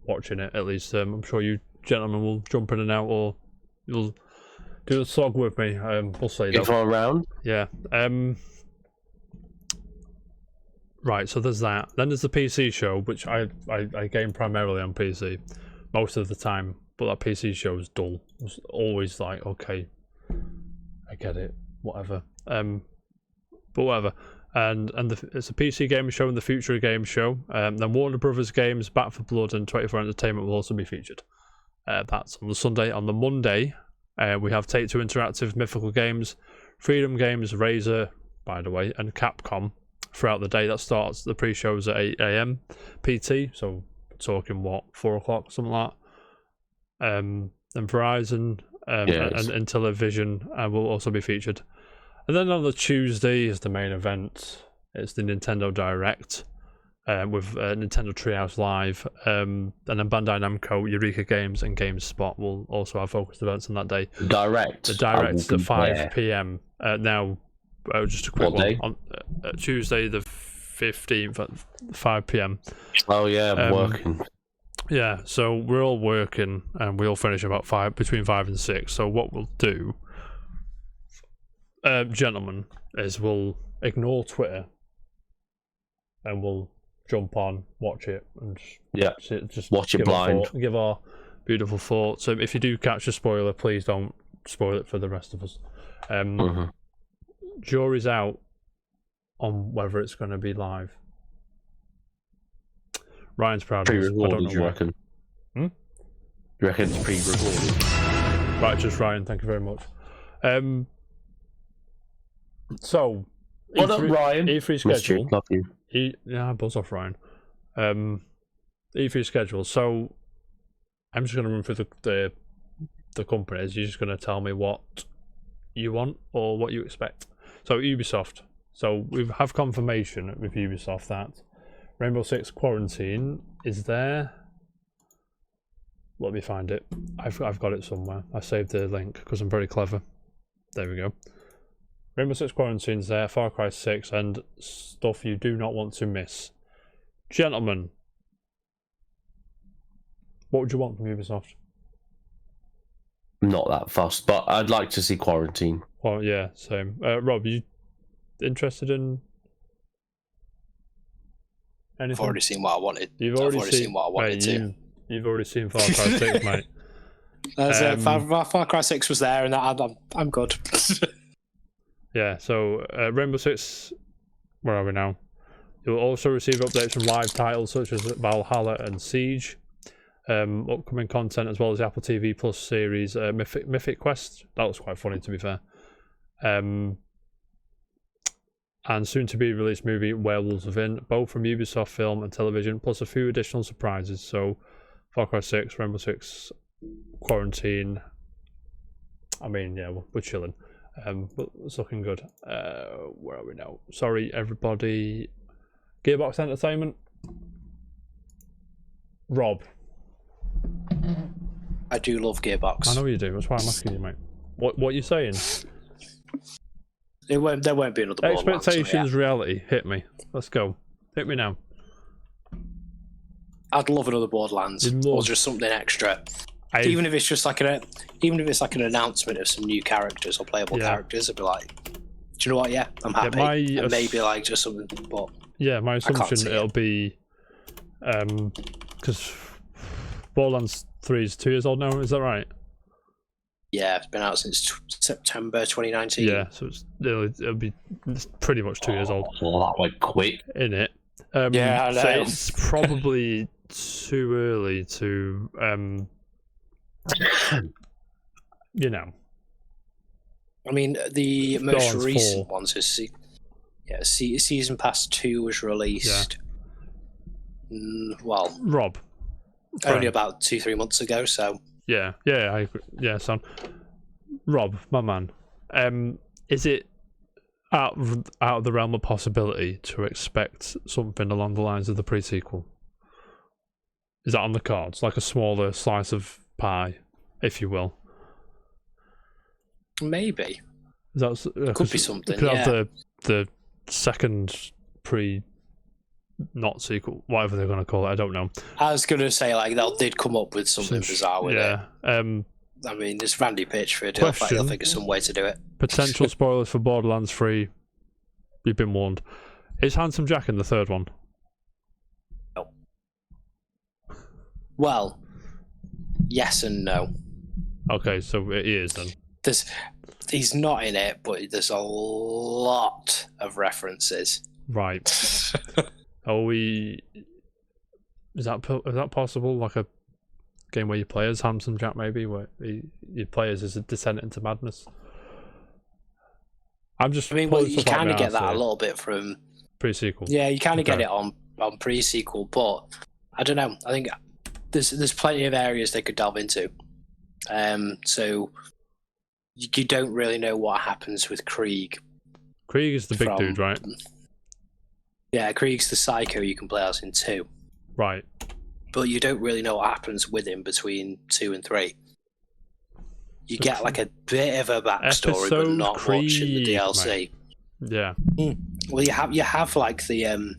watching it at least. I'm sure you gentlemen will jump in and out, or you'll do the slog with me. We'll see. If I'm around. Yeah. Right. So there's that. Then there's the PC show, which I game primarily on PC most of the time, but that PC show is dull. It's always like, okay, I get it, whatever. But whatever. And it's a PC game show and the Future Game show. Then Warner Brothers Games, Back for Blood, and 24 Entertainment will also be featured. That's on the Sunday. On the Monday, we have Take-Two Interactive, Mythical Games, Freedom Games, Razer, by the way, and Capcom throughout the day. That starts, the pre-shows at 8 AM PT, so we're talking, 4 o'clock, something like that. And Verizon and Intellivision will also be featured. And then on the Tuesday is the main event. It's the Nintendo Direct with Nintendo Treehouse Live. And then Bandai Namco, Eureka Games, and GameSpot will also have focused events on that day. The Direct is at 5 PM. Now, Just a quick What day? one. On Tuesday the 15th at 5 p.m. Oh yeah, I'm working. Yeah, so we're all working and we'll finish about between 5 and 6. So what we'll do, gentlemen, is we'll ignore Twitter and we'll jump on, watch it, and just watch it blind. Give our beautiful thoughts. So if you do catch a spoiler, please don't spoil it for the rest of us. Jury's out on whether it's going to be live. Ryan's proud of us. I don't know you reckon? You reckon it's pre-recorded? Right, just Ryan, thank you very much. So, what up, Ryan? E3 schedule. Love you. Buzz off, Ryan. E3 schedule. So, I'm just going to run through the companies. You're just going to tell me what you want or what you expect. So, Ubisoft. So, we have confirmation with Ubisoft that Rainbow Six Quarantine is there. Let me find it. I've got it somewhere. I saved the link because I'm very clever. There we go. Rainbow Six Quarantine's there, Far Cry 6, and stuff you do not want to miss. Gentlemen, what would you want from Ubisoft? Not that fussed, but I'd like to see Quarantine. Well, yeah, same. Rob, you interested in anything? I've already seen what I wanted. I've already seen what I wanted to. You've already seen Far Cry 6, mate. Far Cry 6 was there, and I'm good. Yeah, so Rainbow Six, where are we now? You'll also receive updates from live titles such as Valhalla and Siege. Upcoming content as well as the Apple TV Plus series Mythic Quest. That was quite funny, to be fair. And soon to be released movie Werewolves Within, both from Ubisoft Film and Television, plus a few additional surprises. So Far Cry 6, Rainbow Six Quarantine. I mean, yeah, we're chilling. But it's looking good. Where are we now? Sorry, everybody. Gearbox Entertainment. Rob. I do love Gearbox. I know you do. That's why I'm asking you, mate. What are you saying? There won't be another expectations, reality. Hit me. Let's go. Hit me now. I'd love another Borderlands, or just something extra. Even if it's just like an announcement of some new characters or playable characters, I'd be like, do you know what? Yeah, I'm happy. And maybe like just something. But yeah, my assumption it'll be because Borderlands 3 is 2 years old now. Is that right? Yeah, it's been out since September 2019. Yeah, so it'll be pretty much 2 years old. Well, that went quick. In it. Yeah, I know. So it's probably too early to you know. I mean, the most recent 4. ones is Season Pass 2 was released. Yeah. Well, Rob, only about 2-3 months ago. So yeah, I agree. Yeah, son. Rob, my man, is it out of the realm of possibility to expect something along the lines of the pre-sequel? Is that on the cards, like a smaller slice of pie, if you will? Maybe. Could be something. Could have the second not sequel, whatever they're going to call it. I don't know. I was going to say like they did come up with something bizarre with it. I mean, there's Randy Pitchford. He'll think of some way to do it. Potential spoilers for Borderlands 3. You've been warned. Is Handsome Jack in the third one? No. Well, yes and no. Okay, so it is then. He's not in it, but there's a lot of references. Right. Is that possible? Like a game where you play as Handsome Jack, maybe, where you play as a descent into madness. I mean, well, you kind of get that a little bit from pre-sequel. Yeah, you kind of get it on pre-sequel, but I don't know. I think there's plenty of areas they could delve into. So you don't really know what happens with Krieg. Krieg is the big dude, right? Yeah, Krieg's the psycho you can play as in 2. Right. But you don't really know what happens with him between 2 and 3. You get like a bit of a backstory, but not much in the DLC. Mate. Yeah. Well, you have like the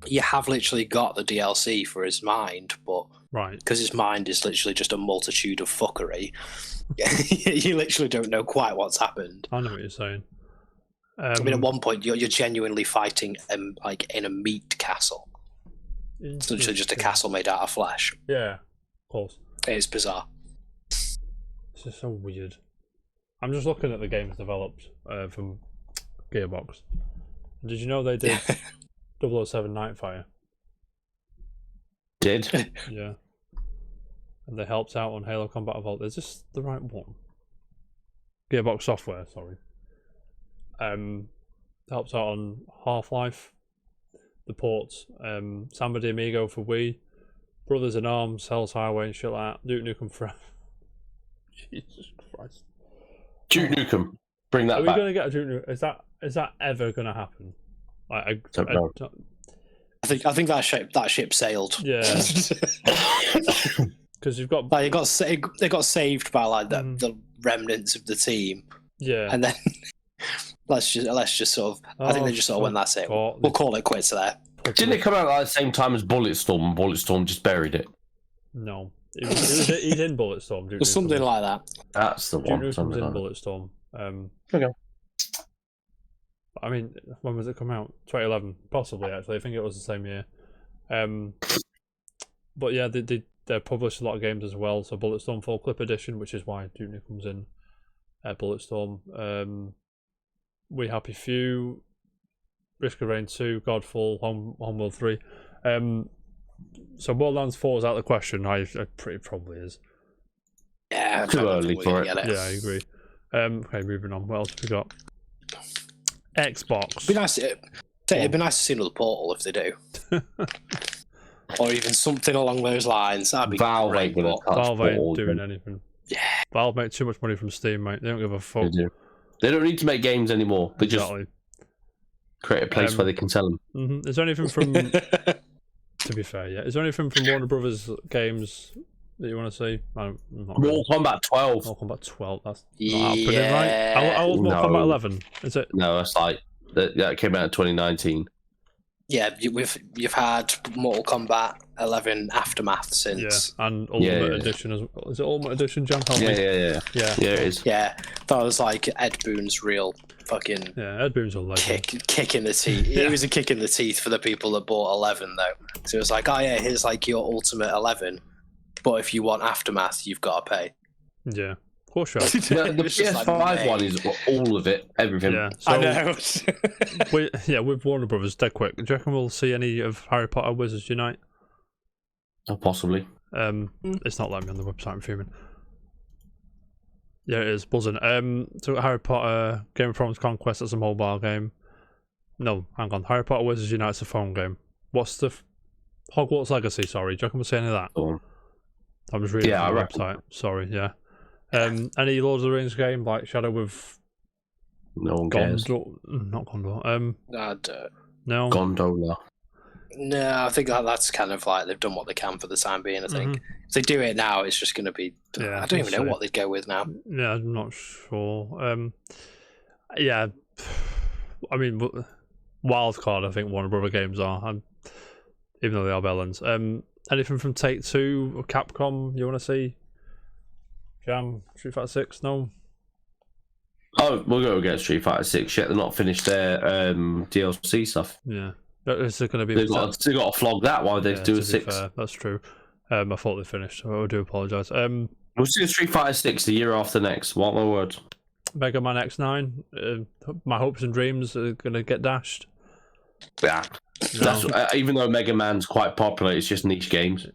you have literally got the DLC for his mind, but Right. because his mind is literally just a multitude of fuckery, you literally don't know quite what's happened. I know what you're saying. I mean, at one point, you're genuinely fighting like in a meat castle. It's literally just a castle made out of flesh. Yeah, of course. It's bizarre. This is so weird. I'm just looking at the games developed from Gearbox. Did you know they did 007 Nightfire? Did? Yeah. And they helped out on Halo Combat Evolved. Is this the right one? Gearbox Software, sorry. Helped out on Half-Life, the ports, Samba de Amigo for Wii, Brothers in Arms, Hell's Highway and shit like that, Duke Nukem Forever. Jesus Christ. Duke Nukem. Bring that Are we back. going to get a Duke Nukem? Is that ever going to happen? Like, I think that ship sailed. Yeah. Because you've got... Like, they got saved by like the remnants of the team. Yeah. And then... Let's just sort of. I think they just sort of went. That's it. We'll call it quits there. Didn't it come out at the same time as Bulletstorm, and Bulletstorm just buried it? No, he's in Bulletstorm. Or something like that. That's the one. Duke Nukem's in Bulletstorm. Okay. I mean, when was it come out? 2011, possibly. Actually, I think it was the same year. But yeah, they published a lot of games as well. So Bulletstorm Full Clip Edition, which is why Duke Nukem's in Bulletstorm. We Happy Few, Risk of Rain 2, Godfall, Homeworld 3. So Borderlands 4 is out of the question. I pretty probably is. Yeah, too early for it. Yeah, I agree. Okay, moving on. What else have we got? Xbox. It'd be nice to see another Portal if they do. Or even something along those lines. That'd be Valve great. Valve ain't doing anything. Yeah. Valve make too much money from Steam, mate. They don't give a fuck. They don't need to make games anymore. They Exactly. just create a place where they can sell them. Is there anything from... to be fair, yeah. Is there anything from Warner Brothers games that you want to see? Mortal Kombat 12. Mortal Kombat 12. That's not happening, right? How old Mortal Kombat 11? Is it? No, that's like... That came out in 2019. Yeah, you've had Mortal Kombat 11 Aftermath since. Yeah, and Ultimate Edition as well. Is it Ultimate Edition, Jam? Yeah, it is. Yeah, that was like Ed Boon's real fucking... Yeah, Ed Boon's a legend. Kick in the teeth. Yeah. It was a kick in the teeth for the people that bought 11, though. So it was like, oh yeah, here's like your Ultimate 11, but if you want Aftermath, you've got to pay. Yeah. Of course you have. The PS5 one is all of it, everything. Yeah, so, I know. with Warner Brothers, dead quick. Do you reckon we'll see any of Harry Potter Wizards Unite? Oh, possibly. It's not letting me on the website, I'm fuming. Yeah, it is buzzing. So Harry Potter Game of Thrones Conquest is a mobile game. No, hang on. Harry Potter Wizards Unite is a phone game. What's the Hogwarts Legacy? Sorry, do you reckon we'll see any of that? I'm just reading the website. Sorry, yeah. Any Lord of the Rings game like Shadow of no one cares. Not Gondor. No. Gondola. No, I think that's kind of like they've done what they can for the time being. I think if they do it now, it's just going to be. I don't even know what they'd go with now. Yeah, I'm not sure. Yeah, I mean, Wildcard. I think Warner Brother games are, even though they are Bellens. Anything from Take-Two or Capcom you want to see? Jam, Street Fighter 6? No. Oh, we'll go get Street Fighter 6 yet. They're not finished their DLC stuff. Yeah. Is it going to be... They've got to flog that while they do a 6. Fair, that's true. I thought they finished, so I do apologise. We'll see Street Fighter 6 the year after next. What my words? Mega Man X9. My hopes and dreams are going to get dashed. Yeah. No. That's, even though Mega Man's quite popular, it's just niche games.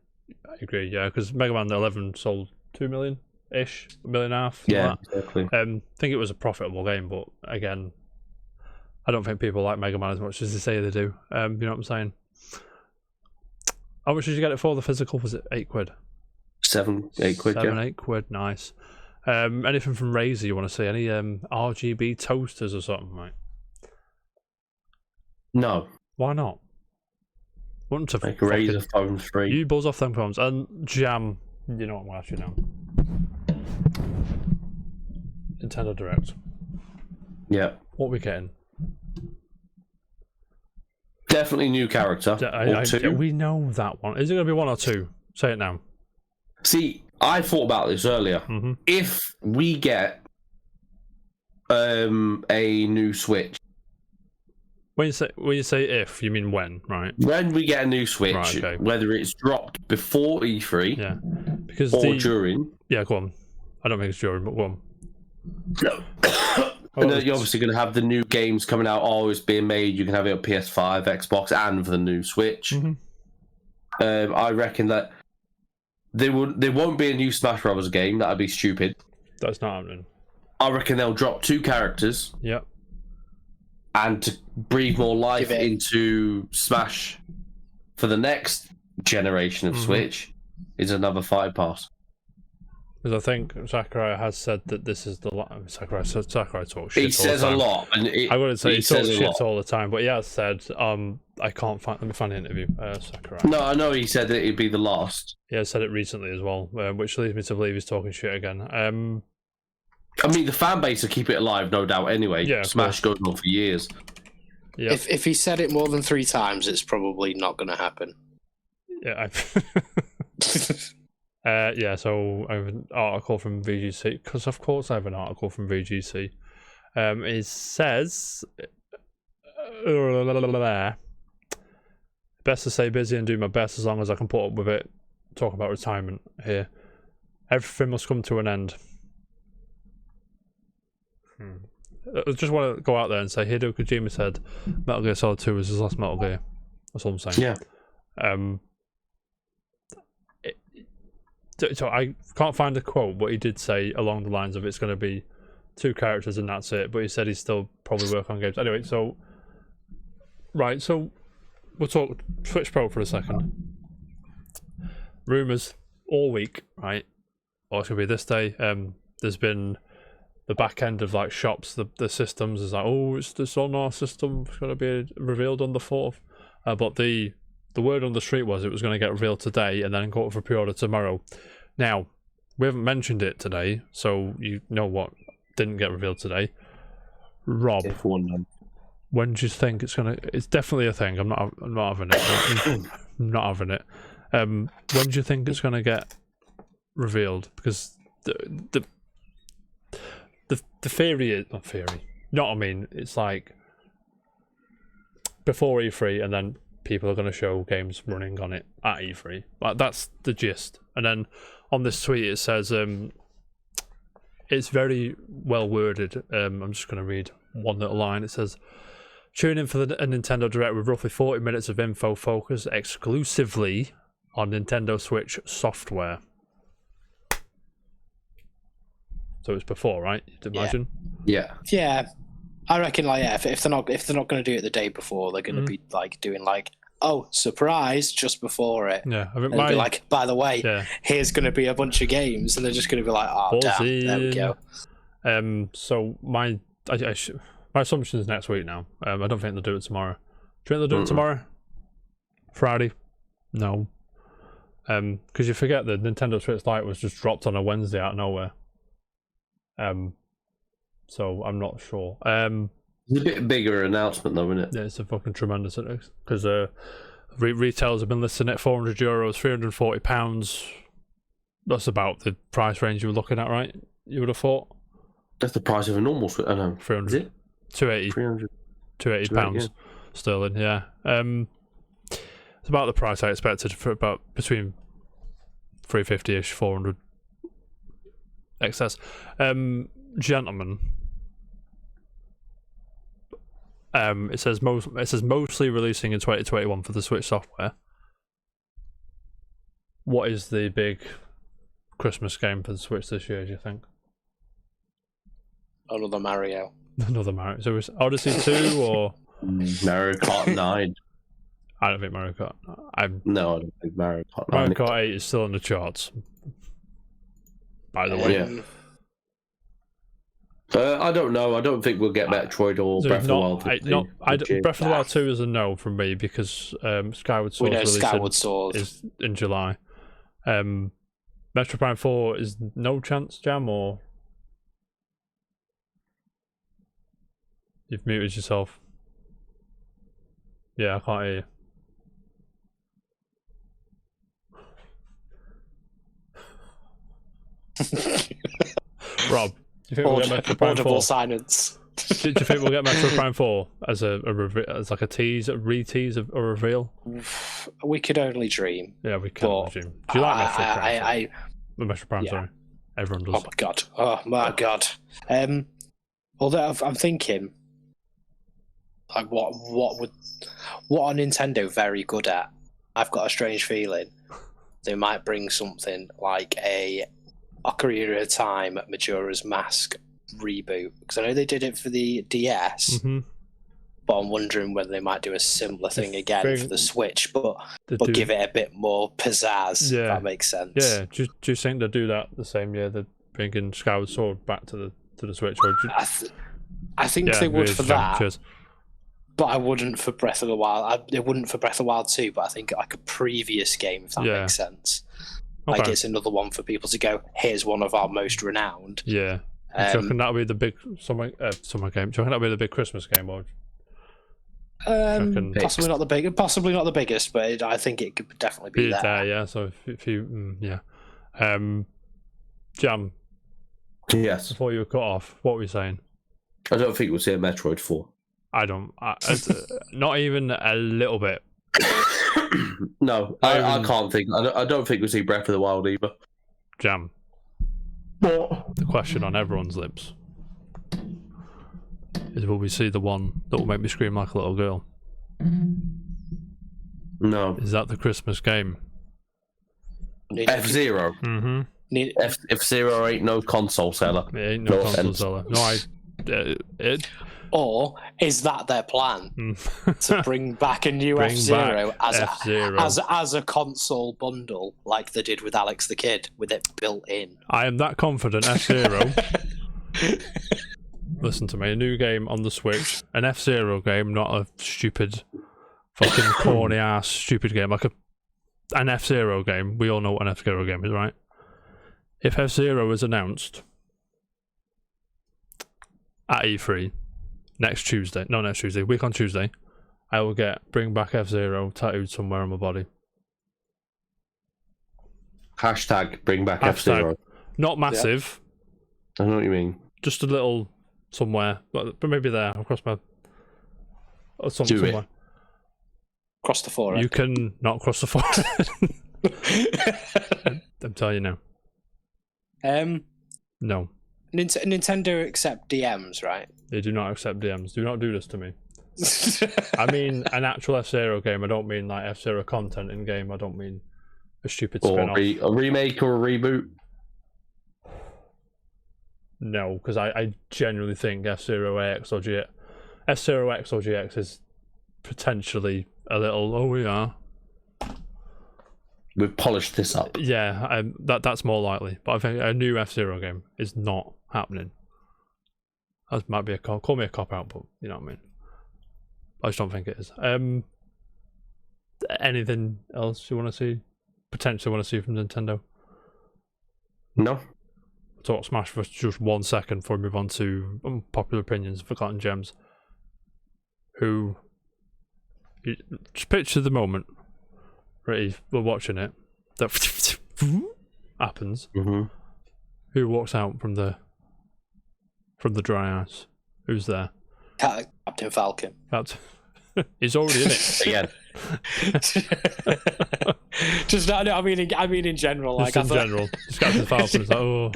I agree, yeah, because Mega Man 11 sold 2 million-ish, 1.5 million. Yeah, exactly. I think it was a profitable game, but again, I don't think people like Mega Man as much as they say they do. You know what I'm saying? How much did you get it for? The physical, was it £8? 7, 8 quid. 7, 8 quid, nice. Anything from Razer you want to see? Any RGB toasters or something, mate? No. Why not? Want to make a Razer phone 3. You buzz off them phones and Jam. You know what I'm going to ask you now. Nintendo Direct. Yeah. What are we getting? Definitely new character. Two. We know that one. Is it going to be 1 or 2? Say it now. See, I thought about this earlier. Mm-hmm. If we get a new Switch. When you say if, you mean when, right? When we get a new Switch, right, okay. whether it's dropped before E3 because during. Yeah, go on. I don't think it's during, but go on. And then you're obviously going to have the new games coming out, always being made. You can have it on PS5, Xbox, and for the new Switch. Mm-hmm. I reckon that there won't be a new Smash Brothers game. That'd be stupid. That's not happening. I reckon they'll drop 2 characters. Yep. And to breathe more life into Smash for the next generation of Switch is another Fighting Pass. Because I think Sakurai has said that this is the Sakurai talks shit. He says a lot, and I wouldn't say he talks shit all the time, but he has said, I can't find. Let me find the interview. Sakurai. No, I know he said that it'd be the last. Yeah, said it recently as well, which leads me to believe he's talking shit again. I mean, the fan base will keep it alive, no doubt. Anyway, yeah, Smash goes on for years. Yeah. If he said it more than 3 times, it's probably not going to happen. Yeah. So I have an article from VGC, because of course I have an article from VGC. It says, best to stay busy and do my best as long as I can put up with it. Talk about retirement here. Everything must come to an end. I just want to go out there and say Hideo Kojima said Metal Gear Solid 2 was his last Metal Gear. That's all I'm saying. Yeah. So I can't find a quote, but he did say along the lines of it's going to be 2 characters and that's it. But he said he's still probably work on games. Anyway, so we'll talk Switch Pro for a second. Rumors all week, right? Or it's going to be this day. There's been the back end of like shops, the systems is like, oh, it's this on our system. It's going to be revealed on the 4th. But the word on the street was it was going to get revealed today and then go up for pre-order tomorrow. Now, we haven't mentioned it today, so you know what didn't get revealed today. Rob, when do you think it's going to... It's definitely a thing. I'm not having it. I'm not having it. When do you think it's going to get revealed? Because the theory is... Not theory. You know what I mean? It's like before E3 and then people are going to show games running on it at E3. Like, that's the gist. And then on this tweet it says, it's very well worded. I'm just going to read one little line. It says, tune in for a Nintendo Direct with roughly 40 minutes of info focused exclusively on Nintendo Switch software. So it's before, right? You'd imagine? Yeah. Yeah. I reckon, like, yeah, if they're not going to do it the day before, they're going to be like doing like, oh, surprise, just before it. Yeah, I think and be like, by the way, here's going to be a bunch of games, and they're just going to be like, oh, damn, there we go. So my assumption is next week now. I don't think they'll do it tomorrow. Do you think they'll do it tomorrow? Friday? No. Because you forget that Nintendo Switch Lite was just dropped on a Wednesday out of nowhere. So I'm not sure. It's a bit bigger announcement though, isn't it? Yeah, it's a fucking tremendous, because retailers have been listing at €400, £340. That's about the price range you were looking at, right? You would have thought. That's the price of a normal Switch. I know. 300. Is it? 280. 300. 280 pounds sterling. Yeah. It's about the price I expected for about between 350-ish, 400 excess. Gentlemen. It says mostly releasing in 2021 for the Switch software. What is the big Christmas game for the Switch this year, do you think? Another Mario. Another Mario. So it's Odyssey 2 or Mario Kart 9? I don't think Mario Kart. No, I don't think Mario Kart 9. Mario Kart 8 is still on the charts, by the way. Yeah. I don't know. I don't think we'll get Metroid or Breath of the Wild. Breath of the Wild 2 is a no from me because Skyward Sword is in July. Metro Prime 4 is no chance, Jam, or you've muted yourself. Yeah, I can't hear you. Rob, do you think we'll get Metro Prime 4? Silence. Do you think we'll get Metro Prime 4 as as like a tease, a re-tease, or a reveal? We could only dream. Yeah, we can dream. Do you like Metro Prime? Metro Prime, yeah. Sorry. Everyone does. Oh my god. Although I'm thinking, like, what are Nintendo very good at? I've got a strange feeling they might bring something like a Ocarina of Time Majora's Mask reboot, because I know they did it for the DS, but I'm wondering whether they might do a similar thing again for the Switch, but give it a bit more pizzazz. If that makes sense. Yeah. Do you think they'll do that the same year they're bringing Skyward Sword back to the Switch? Or I think they would for that. Cheers. But I wouldn't for Breath of the Wild. It wouldn't for Breath of the Wild 2, but I think like a previous game, if that makes sense. Okay. Like it's another one for people to go, here's one of our most renowned. Yeah. Do you reckon that'll be the big summer game? Do you reckon that'll be the big Christmas game? Or possibly not the biggest, but I think it could definitely be there. Yeah. So if you, Jam. Yes. Before you were cut off, what were you saying? I don't think we'll see a Metroid 4. I don't. Not even a little bit. No, I can't think. I don't think we'll see Breath of the Wild either. Jam. What? The question on everyone's lips is, will we see the one that will make me scream like a little girl? No. Is that the Christmas game? F-Zero. F-Zero ain't no console seller. It ain't no console seller. No, Or is that their plan to bring back a new F-Zero as a console bundle, like they did with Alex the Kid, with it built in? I am that confident. F-Zero. Listen to me. A new game on the Switch, an F-Zero game, not a stupid, fucking corny ass stupid game. Like an F-Zero game. We all know what an F-Zero game is, right? If F-Zero is announced at E3 week on Tuesday, I will get Bring Back F-Zero tattooed somewhere on my body. Hashtag Bring Back F-Zero. Not massive. I know what you mean. Just a little somewhere, but maybe there across my. Or somewhere. Cross the forehead. You can not cross the forehead. I'm telling you now. No. Nintendo accept DMs, right? They do not accept DMs. Do not do this to me. I mean an actual F-Zero game. I don't mean like F-Zero content in game. I don't mean a stupid spin-off. A remake or a reboot? No, because I genuinely think F-Zero X or F-Zero X or GX is potentially a little, we've polished this up. Yeah, that's more likely. But I think a new F-Zero game is not happening. That might be call me a cop out, but you know what I mean. I just don't think it is. Anything else you want to see? Potentially want to see from Nintendo? No. Talk Smash for just 1 second before we move on to unpopular opinions, forgotten gems. Just picture the moment. Right, we're watching it. That happens. Who walks out from the dry ice? Who's there? Captain Falcon. He's already in it again. Just no, I mean in general. Just like in general, just Captain Falcon is like, oh.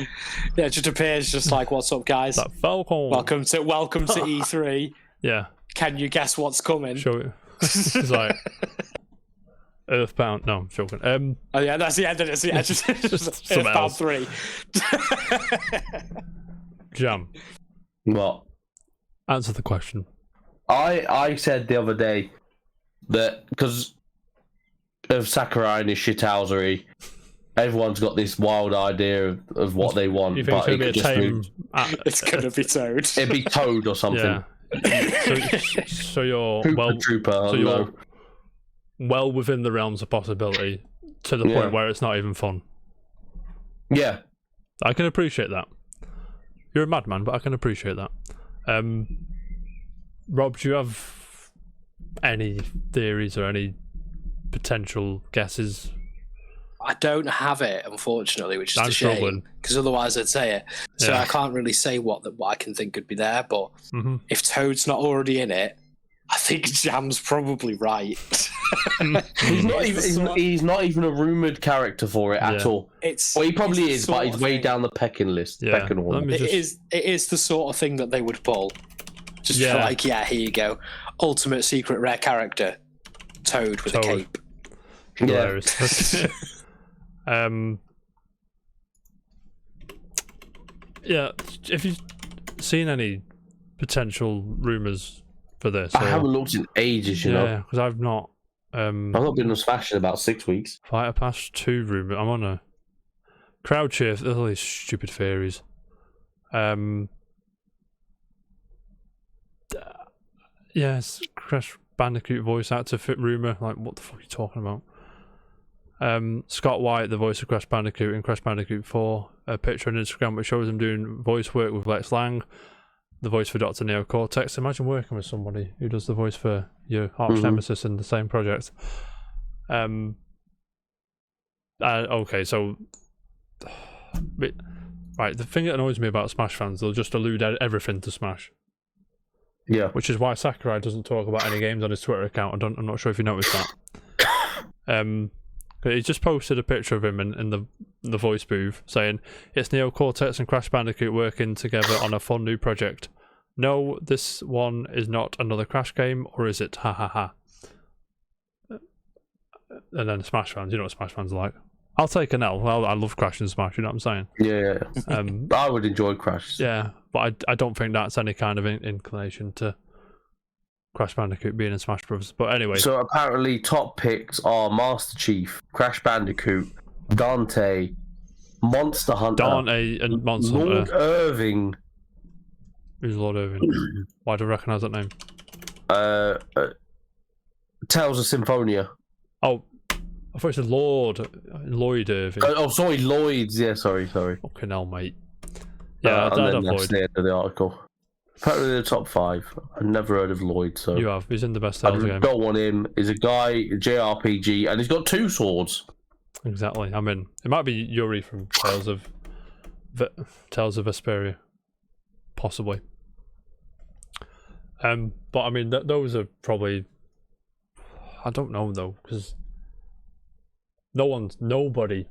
Yeah, it just appears just like, what's up, guys? That Falcon. Welcome to E3. Yeah. Can you guess what's coming? Show it. It's like Earthbound. No, I'm joking. Oh yeah, that's the end of it. Yeah, just Earthbound 3. Jam. What? Answer the question. I said the other day that because of Sakurai and his shithousery, everyone's got this wild idea of what they want. You think but it's going to be it's going to be Toad. It'd be Toad or something. Yeah. So you're you're well within the realms of possibility to the point where it's not even fun. Yeah. I can appreciate that. You're a madman, but I can appreciate that. Rob, do you have any theories or any potential guesses? I don't have it, unfortunately, which is I'm a shame, struggling. because otherwise I'd say it. So Yeah. I can't really say what I can think could be there, but Mm-hmm. if Toad's not already in it, I think Jam's probably right. He's not even a rumored character for it at all. Well, he probably is, but he's way down the pecking list. Yeah. Pecking order. It is the sort of thing that they would pull. Just Yeah. like, yeah, here you go. Ultimate secret rare character. Toad with a cape. Hilarious. Yeah, if you've seen any potential rumours for this, I haven't looked in ages, you know. Yeah, because I've not. I've not been on Smash in about 6 weeks. Fighter Pass 2 rumour. I'm on a crowd cheer. There's all these stupid theories. Yes, Crash Bandicoot voice actor fit rumour. Like, what the fuck are you talking about? Scott White, the voice of Crash Bandicoot in Crash Bandicoot 4, a picture on Instagram which shows him doing voice work with Lex Lang, the voice for Dr. Neo Cortex. Imagine working with somebody who does the voice for your arch nemesis in the same project. Okay, so right, the thing that annoys me about Smash fans, they'll just allude everything to Smash. Yeah. Which is why Sakurai doesn't talk about any games on his Twitter account. I'm not sure if you noticed that. He just posted a picture of him in the voice booth saying, "It's Neo Cortex and Crash Bandicoot working together on a fun new project. No, this one is not another Crash game, or is it? Ha ha ha." And then Smash fans, you know what Smash fans are like. I'll take an L. I love Crash and Smash, you know what I'm saying? Yeah. I would enjoy Crash. Yeah, but I don't think that's any kind of inclination to Crash Bandicoot being in Smash Bros. But anyway. So apparently top picks are Master Chief, Crash Bandicoot, Dante, Monster Hunter, Dante and Monster Lord Hunter. Irving. Who's Lord Irving? Why do I recognise that name? Tales of Symphonia. Oh, I thought it said Lloyd Irving. Sorry, Lloyd's. Yeah, sorry. Fucking hell, mate. Yeah, I and have then that's Lloyd. the end of the article. Apparently the top 5. I've never heard of Lloyd, so You have. He's in the best I Tales game. don't want him. He's a guy, a JRPG, and he's got 2 swords. Exactly. I'm in. It might be Yuri from Tales of Vesperia, possibly. But I mean, those are probably. I don't know though, because nobody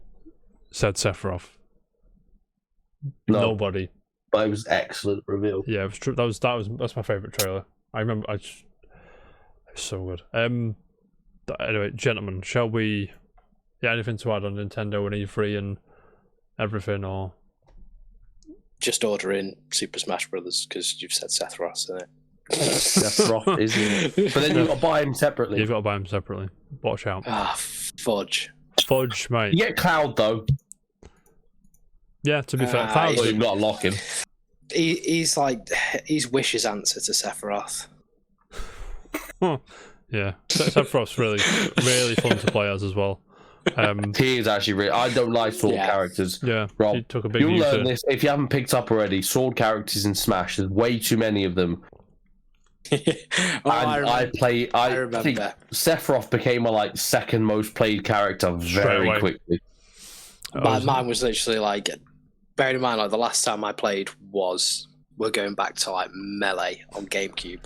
said Sephiroth. No. Nobody. But it was excellent reveal. Yeah, it was true. That's my favorite trailer. I remember. It's so good. Anyway, gentlemen, shall we? Yeah, anything to add on Nintendo and E3 and everything, or Just order in Super Smash Brothers because you've said Seth Ross in it. Sephiroth, isn't it? But then you've got to buy him separately. you've got to buy them separately? Watch out, Fudge. Fudge, mate. You get Cloud though. Yeah, to be fair, Ah, Cloud. Well, you've got to lock him. He's Wish's answer to Sephiroth. Yeah, Sephiroth's really fun to play as well. He is actually really. I don't like sword characters. Yeah, Rob, he took a big you'll U-turn. learn this if you haven't picked up already. Sword characters in Smash, there's way too many of them. I think Sephiroth became my second most played character very quickly. Mine was literally bearing in mind the last time I played we're going back to Melee on GameCube.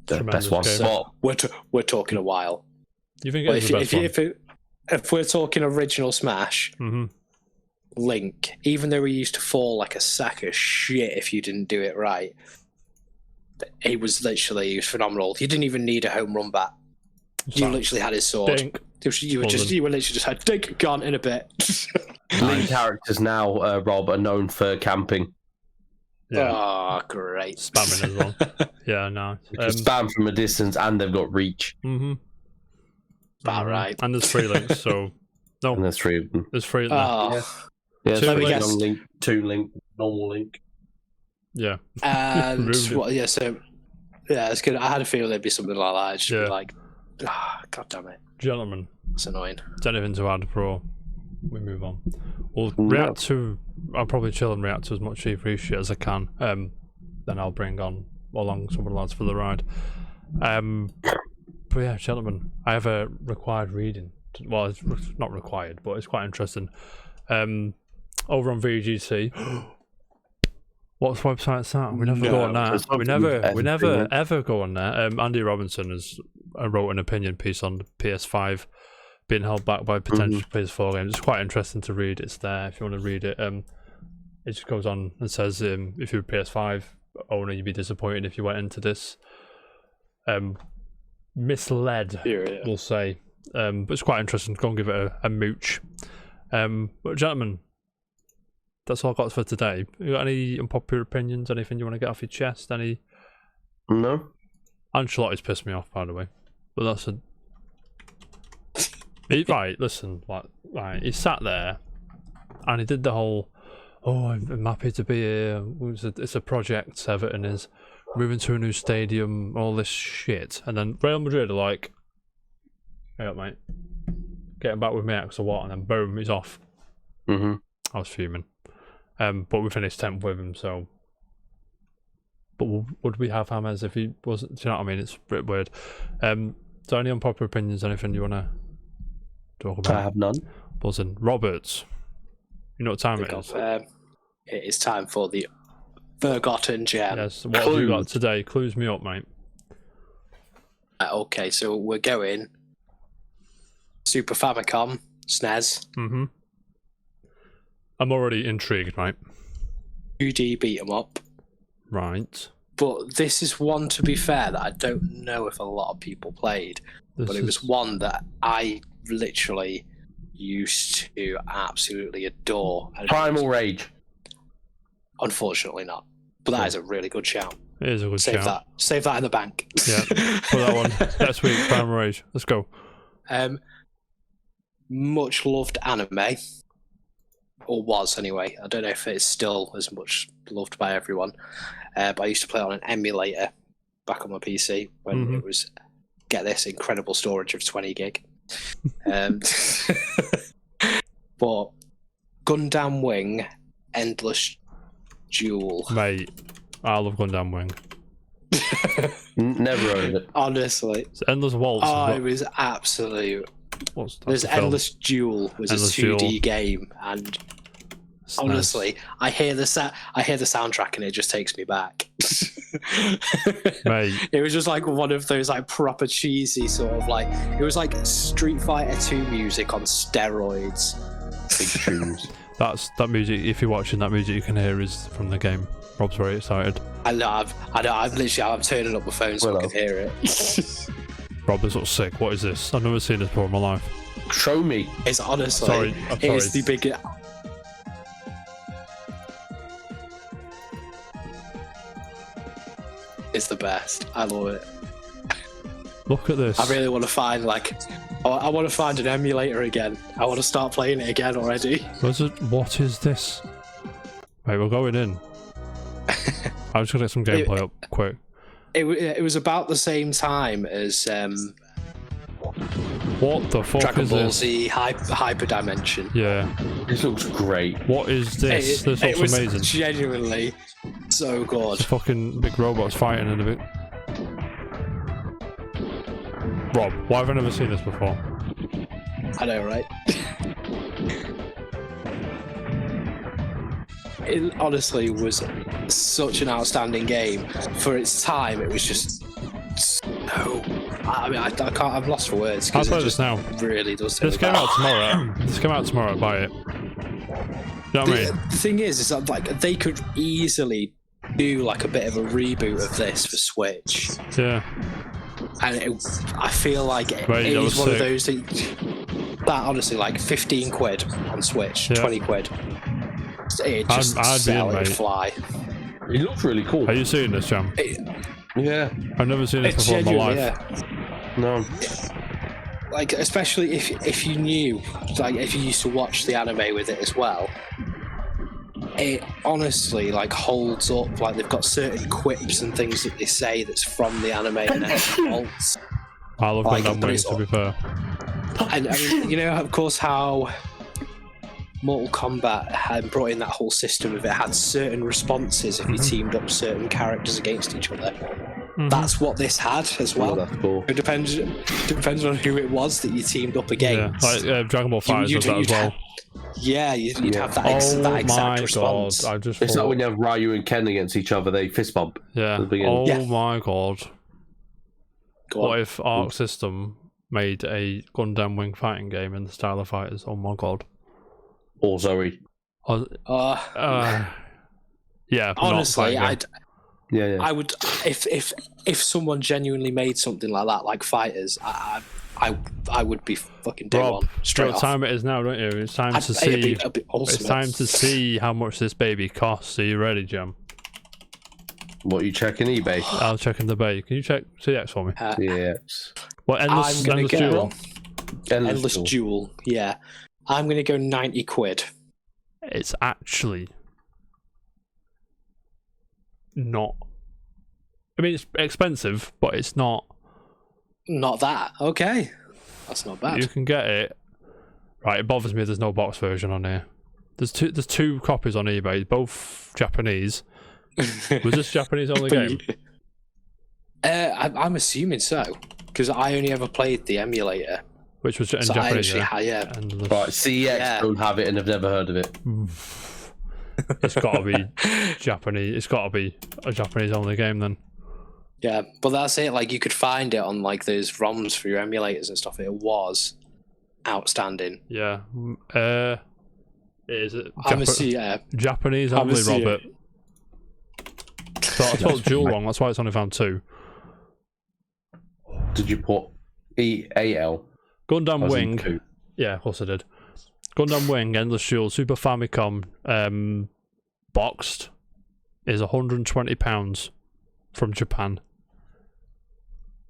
The best one. Spot. We're talking a while. You think it's the best one? If we're talking original Smash, Link, even though he used to fall like a sack of shit if you didn't do it right, he was phenomenal. You didn't even need a home run bat. You literally had his sword. Dink. You were literally just had dink, gone in a bit. Link characters now, Rob, are known for camping. Yeah. Oh, great. Spamming as well. Yeah, no. Spam from a distance, and they've got reach. All right. And there's 3 links, so no. And there's 3 of them. There's 3 of them. Yeah, Two three links. long link, 2 link, normal link. Yeah. And Ruined it. it's good. I had a feeling there'd be something like that. It's just God damn it. Gentlemen, It's annoying. is there anything to add before we move on? I'll probably chill and react to as much E3 shit as I can. Then I'll bring on along some of the lads for the ride. but yeah, gentlemen, I have a required reading. Well, it's not required, but it's quite interesting. Over on VGC. What's website's that? We never go on that. We never ever go on there. Andy Robinson has wrote an opinion piece on the PS5 being held back by potential PS4 games. It's quite interesting to read. It's there if you want to read it. It just goes on and says if you're a PS5 owner, you'd be disappointed if you went into this. Misled, we'll say. But it's quite interesting. Go and give it a mooch. But gentlemen, that's all I've got for today. You got any unpopular opinions? Anything you want to get off your chest? Any? No. Ancelotti's pissed me off, by the way. But that's a. Right, listen. Right, he sat there, and he did the whole. Oh, I'm happy to be here. It's a project. Everton is moving to a new stadium. All this shit, and then Real Madrid are like, "Hey up, mate. Getting back with me, X or what?" And then boom, he's off. I was fuming. But we finished 10th with him, so. But would we have James if he wasn't? Do you know what I mean? It's a bit weird. So, any unpopular opinions? Anything you want to talk about? I have none. Buzzing. Roberts, you know what time it is? It is time for the Forgotten Gem. Yes. What have you got today? Clues me up, mate. Okay, so we're going Super Famicom, SNES. I'm already intrigued, right? 2D beat 'em up. Right. But this is one, to be fair, that I don't know if a lot of people played. But it was one that I literally used to absolutely adore. Primal Rage. Unfortunately not. But that is a really good shout. It is a good shout. Save that in the bank. Yeah, put that one next week. Primal Rage. Let's go. Much loved anime. Or was anyway. I don't know if it's still as much loved by everyone. But I used to play it on an emulator back on my PC when it was, get this, incredible storage of 20 gig. But Gundam Wing, Endless Duel. Mate, I love Gundam Wing. Never heard of it. Honestly. It's Endless Waltz. Oh, it was absolute. There's Endless Duel was Endless a 2D Duel. game, and honestly, I hear the soundtrack and it just takes me back. Mate. It was just like one of those like proper cheesy sort of like, it was like Street Fighter 2 music on steroids. Big tunes. That music. If you're watching, that music you can hear is from the game. Rob's very excited. I'm turning up my phone so I can hear it. Rob is sort of sick. What is this? I've never seen this before in my life. Show me. It's honestly. Sorry. It's the big. It's the best. I love it. Look at this. I really want to find I want to find an emulator again. I want to start playing it again already. What is this? Wait, we're going in. I'm just gonna get some gameplay up quick. It was about the same time as what the fuck Dragon is Ball this? Z Hyperdimension. Yeah. This looks great. What is this? This looks was amazing. Genuinely so good. It's fucking big robots fighting in a bit. Rob, why have I never seen this before? I know, right? It honestly was such an outstanding game for its time. It was just so. I mean, I can't. I'm lost for words. I'll play this now. Really does. This came out tomorrow. This came out tomorrow. Buy it. You know what I mean? The thing is that like they could easily do like a bit of a reboot of this for Switch. Yeah. And I feel like it is one of those that honestly, like 15 quid on Switch, 20 quid. It just it'd fly. It looks really cool. Are you seeing this, Jam? Yeah. I've never seen this before in my life. Yeah. No. Like, especially if you knew, like, if you used to watch the anime with it as well, it honestly, like, holds up. Like, they've got certain quips and things that they say that's from the anime and it holds. I love Gundam Wing, to be fair. And, I mean, you know, of course, how Mortal Kombat had brought in that whole system of it had certain responses if you teamed up certain characters against each other. that's what this had as well. that's cool. It depends on who it was that you teamed up against. Yeah, like Dragon Ball Fighters does that as well. You'd have that exact response. God, It's like when you have Ryu and Ken against each other, they fist bump. Yeah. My God. What if Arc System made a Gundam Wing fighting game in the style of Fighters? Oh my God. Or Zoe. Yeah. Honestly, I would if someone genuinely made something like that, like Fighters, I would be fucking day one straight off. What time it is now, don't you? It's time to see. It's time to see how much this baby costs. Are you ready, Jam? What, you checking eBay? I'll check in the bay. Can you check CX for me? Yes. What, Endless Duel? Endless Duel, yeah. I'm going to go 90 quid. It's actually not... I mean, it's expensive, but it's not... Not that. Okay. That's not bad. You can get it. Right, it bothers me there's no box version on here. There's two copies on eBay, both Japanese. Was this Japanese only game? I'm assuming so, because I only ever played the emulator. Which was in Japanese, yeah. Right, CEX don't have it and have never heard of it. It's got to be Japanese. It's got to be a Japanese only game then. Yeah, but that's it. Like, you could find it on like those ROMs for your emulators and stuff. It was outstanding. Yeah. Is it Japanese only, Robert? So I told Duel wrong. That's why it's only found 2. Did you put EAL? Gundam Wing. Yeah, of course I did. Gundam Wing, Endless Duel, Super Famicom, boxed, is £120 from Japan.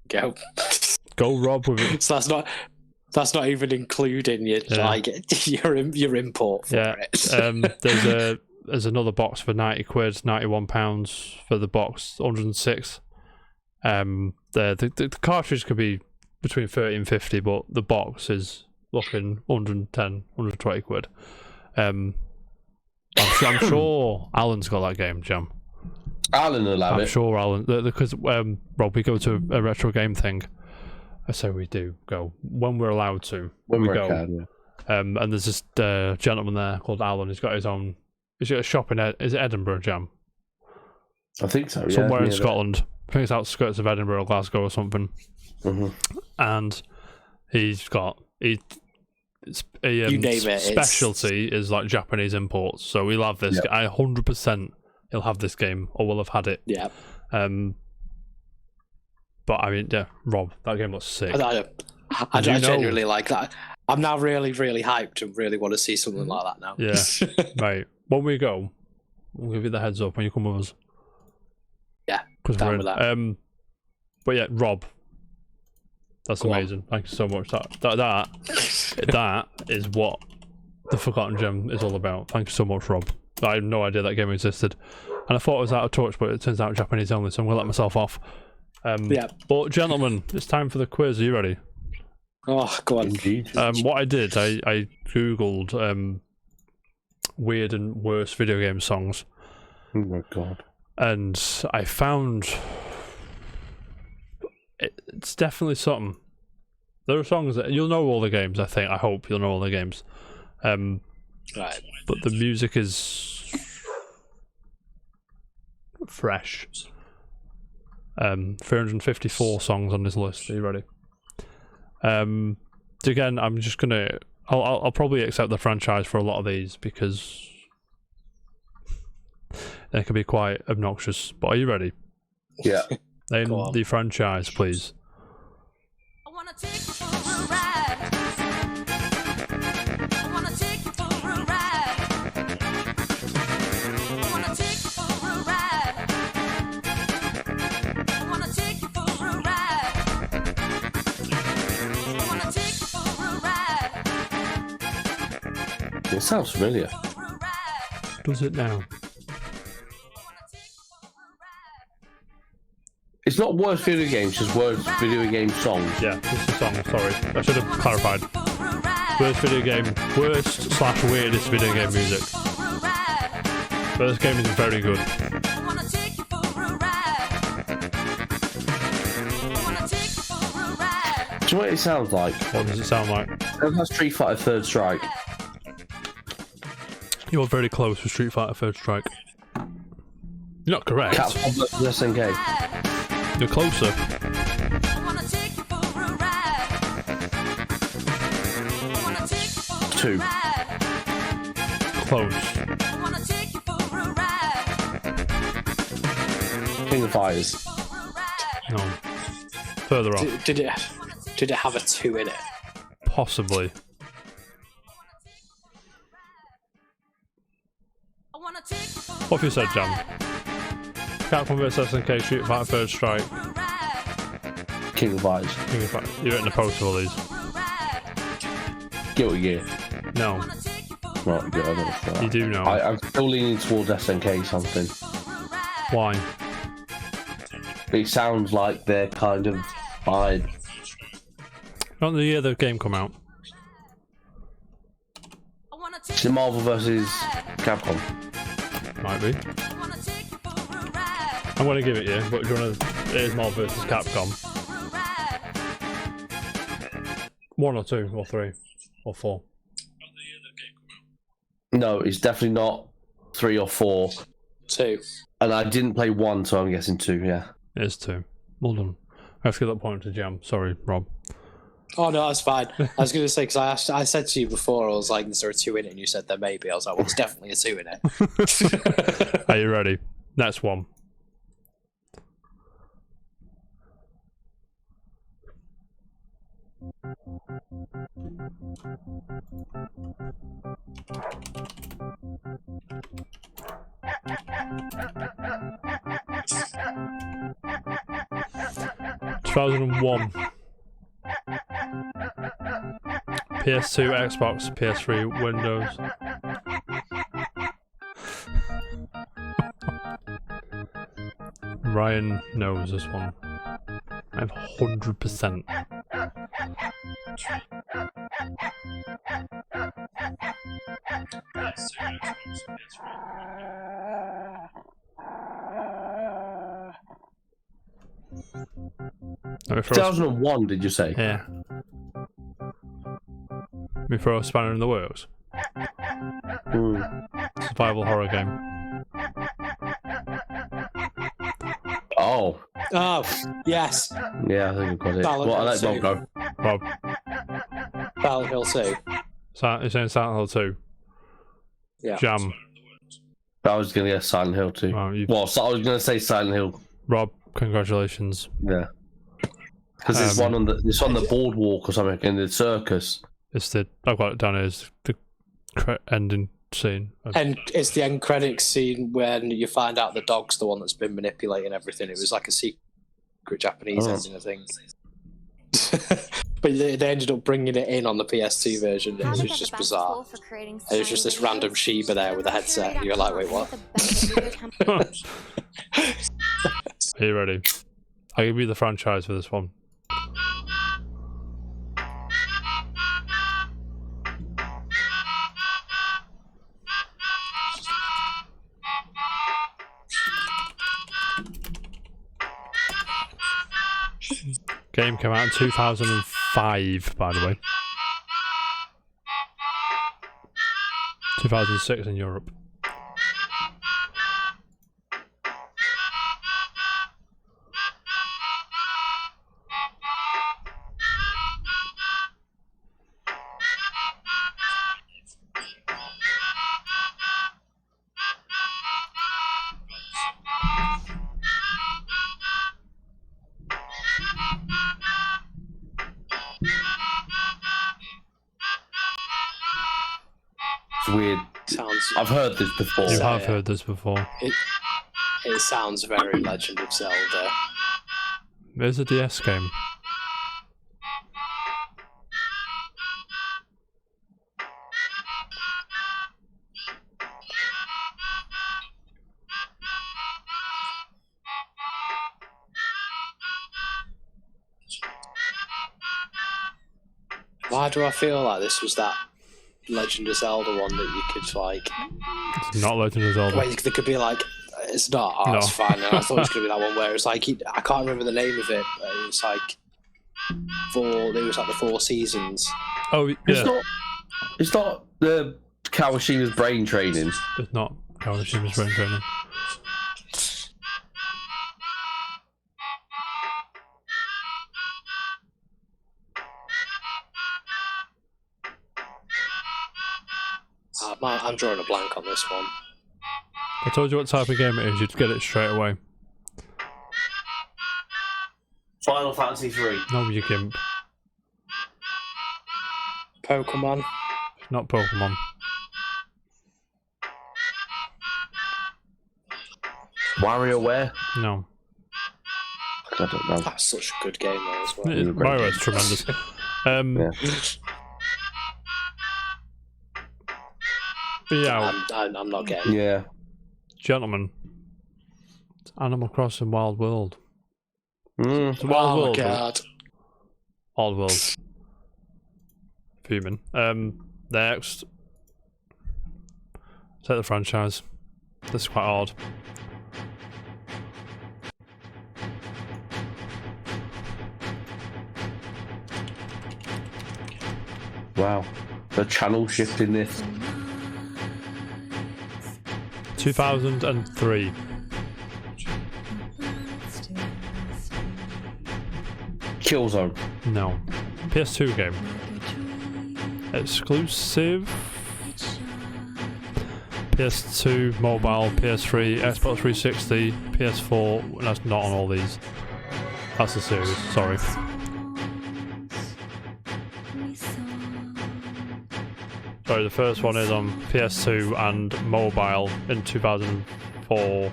Go, Rob. With it. So that's not even including your import for it. There's another box for 90 quid, £91 for the box, 106. The cartridge could be between 30 and 50, but the box is looking 110, 120 quid. I'm sure Alan's got that game, Jam. Alan will have it. I'm sure Alan, because Rob, we go to a retro game thing. I say we do go when we're allowed to. When we go. Can, yeah. And there's this gentleman there called Alan. He's got his own. He's got a shop in is it Edinburgh, Jam? I think so. Yeah, somewhere in Scotland. I think it's outskirts of Edinburgh or Glasgow or something. Mm-hmm. And he's got specialty is like Japanese imports. So we'll have this. I 100% he'll have this game or we'll have had it. Yeah. But I mean, yeah, Rob, that game looks sick. I genuinely like that. I'm now really, really hyped and really want to see something like that now. Yeah, right. When we go, we'll give you the heads up when you come with us. Yeah, down with that. But yeah, Rob, that's amazing. Thank you so much. That is what the Forgotten Gem is all about. Thank you so much, Rob. I had no idea that game existed, and I thought it was out of touch, but it turns out Japanese only. So I'm gonna let myself off. But gentlemen, it's time for the quiz. Are you ready? Oh, go on. What I did, I googled weird and worst video game songs. Oh my god! And I found it's definitely something. There are songs that you'll know all the games. I think. I hope you'll know all the games. Right. But the music is fresh. 354 songs on this list. Are you ready? Again, I'm just gonna. I'll probably accept the franchise for a lot of these because they can be quite obnoxious. But are you ready? Yeah. Name the franchise, please. I wanna take you for a ride. I wanna take you for a ride. I wanna take you for a ride. I wanna take you for a ride. I wanna take you for a ride. It sounds familiar. Does it now? It's not worst video games, just worst video game songs. Yeah, it's a song, sorry. I should have clarified. Worst video game, worst/weirdest video game music. But this game is very good. Do you know what it sounds like? What does it sound like? It has Street Fighter Third Strike. You're very close with Street Fighter Third Strike. You're not correct. Capcom versus SNK. You're closer. Two. Close. King of Fighters. No. Further off. Did it have a 2 in it? Possibly. What have you said, Jam? Capcom vs SNK, Street Fighter Third Strike. King of Fighters. King of Fighters. You've written a post of all these. Guilty Gear. No. Right, good. I don't know. You do know. I'm still leaning towards SNK something. Why? It sounds like they're kind of vibe. Not the year the game come out. Is it Marvel versus Capcom? Might be. I'm going to give it you, but do you want to... It is Marvel vs Capcom. 1 or 2 or 3 or 4. No, it's definitely not 3 or 4. 2. And I didn't play 1, so I'm guessing 2, yeah. It is 2. Well done. I have to give that point to Jam. Sorry, Rob. Oh no, that's fine. I was going to say, because I said to you before, I was like, is there a 2 in it? And you said there may be. I was like, well, it's definitely a 2 in it. Are you ready? Next one. ...2001. PS2, Xbox, PS3, Windows. Ryan knows this one. I'm 100%. Let me throw 2001, did you say? Yeah. Let me throw a spanner in the works. Survival horror game. Oh. Oh, yes. Yeah, I think I've got it. Silent Well, I let Hill Bob go. Rob, Silent Hill 2. you're saying Silent Hill 2? Yeah. Jam. I was going to guess Silent Hill 2. Oh, Well, so I was going to say Silent Hill. Rob, congratulations. Yeah. Because there's one on the boardwalk or something in the circus. It's the... I've got it down here. It's the ending scene. And it's the end credits scene when you find out the dog's the one that's been manipulating everything. It was like a secret Japanese ending, I think. But they ended up bringing it in on the PS2 version. It was just bizarre. It was just this random Shiba there with a headset. You're like, wait, what? Are you ready? I'll give you the franchise for this one. Game came out in 2005, by the way. 2006 in Europe. It's weird. I've heard this before. You have heard this before. It sounds very Legend of Zelda. It's a DS game. Why do I feel like this was that Legend of Zelda one that you could like? It's not Legend of Zelda. Wait, there could be like, it's not. Oh, No. it's fine. I thought it was gonna be that one where it's like I can't remember the name of it. But it's like There was like the Four Seasons. Oh yeah. It's not the Kawashima's brain training. It's not Kawashima's brain training. I'm drawing a blank on this one. I told you what type of game it is, you'd get it straight away. Final Fantasy 3. No, you gimp. Pokemon. It's not Pokemon. WarioWare? No. I don't know. That's such a good game though as well. WarioWare's tremendous. Yeah. But yeah, I'm not getting it. Yeah. gentlemen. It's Animal Crossing Wild World. It's a Oh Wild my World. god. Wild World. Fuming. Next. Take the franchise. This is quite hard. Wow. The channel shift in this. 2003. Killzone. No. PS2 game. Exclusive. PS2, mobile, PS3, Xbox 360, PS4. That's not on all these. That's a series, sorry. Sorry, the first one is on PS2 and mobile in 2004.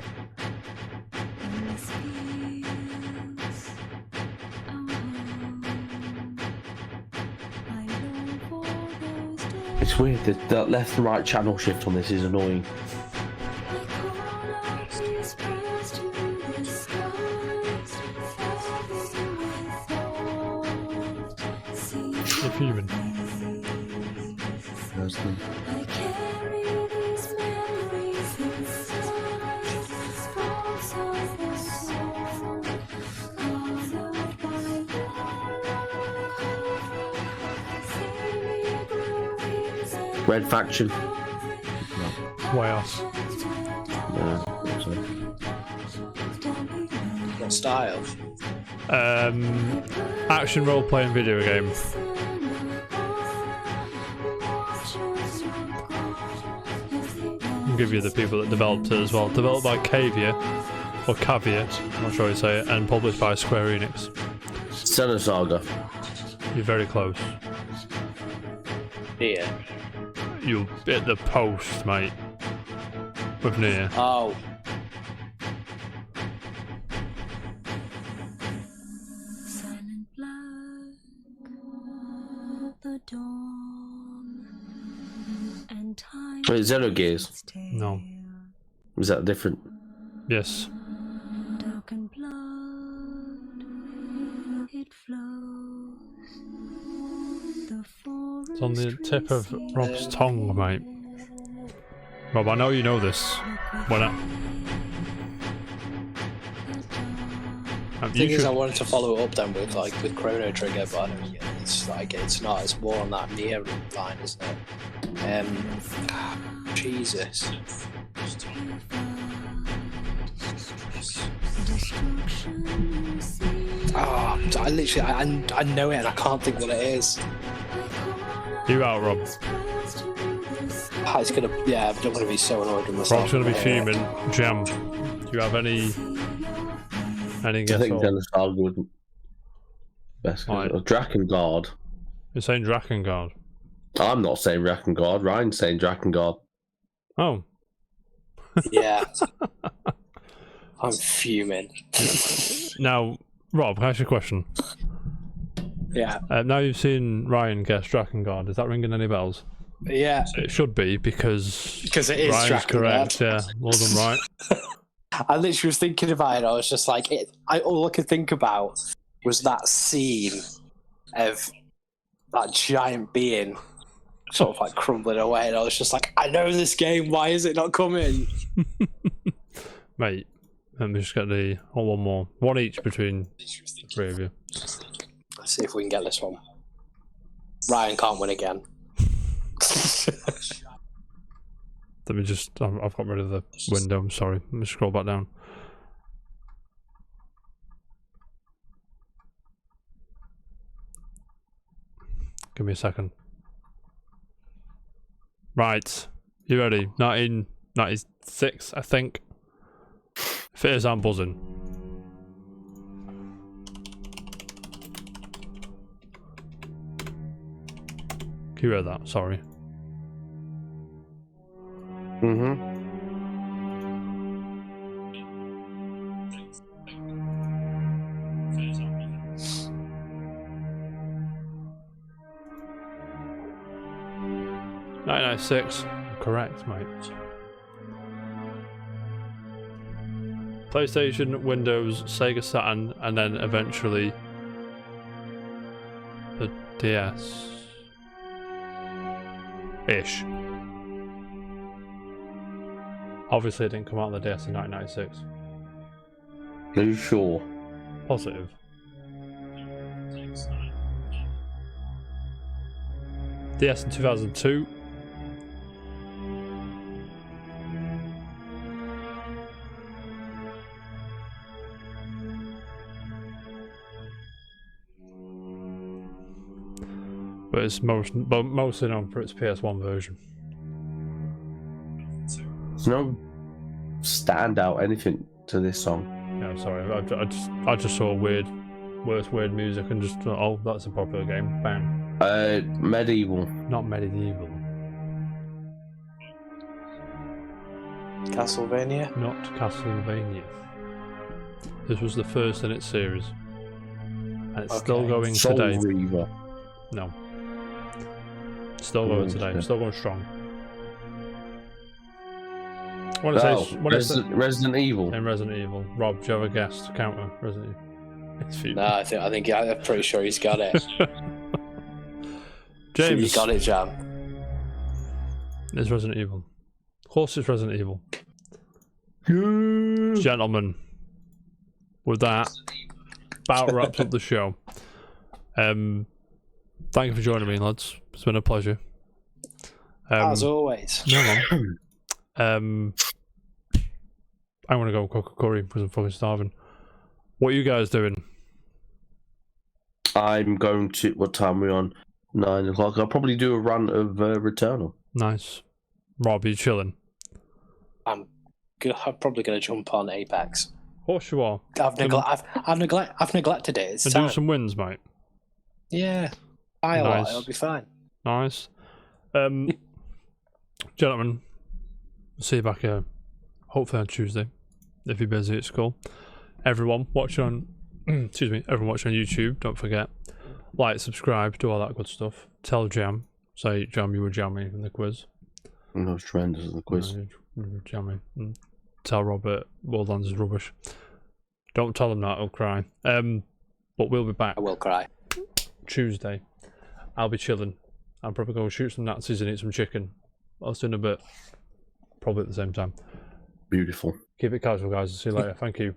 It's weird, the left and right channel shift on this is annoying. If human. Red Faction. Way off. What style? Action role-playing video game. I'll give you the people that developed it as well. Developed by Cavia, or Cavia, I'm not sure how you say it, and published by Square Enix. Senna Saga. You're very close. Here. You hit the post, mate. With near. Oh. Silent black, the dawn, and time. Wait, Xenogears. No. Is that different? Yes. Dark and blood, it flows. It's on the tip of Rob's tongue, mate. Rob, I know you know this. Why not? The thing is, I wanted to follow it up then with Chrono Trigger, but I don't get it. It's like it's not. It's more on that near line, isn't it? Jesus. Oh, I literally, I know it and I can't think what it is. You out, Rob. Oh, it's gonna, yeah, I'm gonna be so annoyed with myself. Rob's gonna be fuming. Jam. Do you have any guess? I think or... Senna Saga would best. Right. Drakengard. You're saying Drakengard. I'm not saying Drakengard. Ryan's saying Drakengard. Oh. Yeah. I'm fuming. Now, Rob, can I ask you a question? Yeah. Now you've seen Ryan guess Drakengard, is that ringing any bells? Yeah. It should be, because Because it is Ryan's Drakengard. correct, yeah. Well done, right. I literally was thinking about it. I was just like, all I could think about was that scene of that giant being sort of like crumbling away, and I was just like, I know this game. Why is it not coming? Mate, let me just get the one more. One each between the three of you. Let's see if we can get this one. Ryan can't win again. Let me just. I've got rid of the window. I'm sorry. Let me scroll back down. Give me a second. Right. You ready? 1996, I think. If it is, I'm buzzing. Can you hear that? Sorry. Mm-hmm. '96. Correct, mate. PlayStation, Windows, Sega Saturn, and then eventually the DS. Ish. Obviously, it didn't come out on the DS in 1996. Are you sure? Positive. DS in 2002. But it's mostly known for its PS1 version. There's no standout anything to this song. Yeah, sorry, I just saw weird music and just thought, oh, that's a popular game. Bam. Medieval. Not medieval. Castlevania? Not Castlevania. This was the first in its series. And it's still going Soul today. Reaver. No. Still going today. Still going strong. What it says, Resident Evil. in Resident Evil. Rob, do you have a guess to counter Resident Evil? It's few. No, I'm pretty sure he's got it. James. You got it, Jam. It's Resident Evil. Of course it's Resident Evil. Yeah. Gentlemen, with that, about wraps up the show. Thank you for joining me, lads. It's been a pleasure. As always. No, man. I'm gonna go cook a curry because I'm fucking starving. What are you guys doing? I'm going to. What time are we on? 9 o'clock. I'll probably do a run of Returnal. Nice. Rob, you chilling? I'm probably going to jump on Apex. Of course you are. I've neglected it. It's And time. do some wins, mate. Yeah. Buy a lot, Nice. it'll be fine. Nice. Gentlemen, see you back here hopefully on Tuesday if you're busy at school. Everyone watching on everyone watching on YouTube, don't forget, like, subscribe, do all that good stuff. Tell Jam, say Jam, you were jamming in the quiz. No, it's tremendous in the quiz. You were jamming. And tell Robert Wildlands is rubbish. Don't tell him that, he'll cry. But we'll be back I will cry. Tuesday. I'll be chilling. I'll probably go shoot some Nazis and eat some chicken. I'll see you in a bit. Probably at the same time. Beautiful. Keep it casual, guys. See you later. Thank you.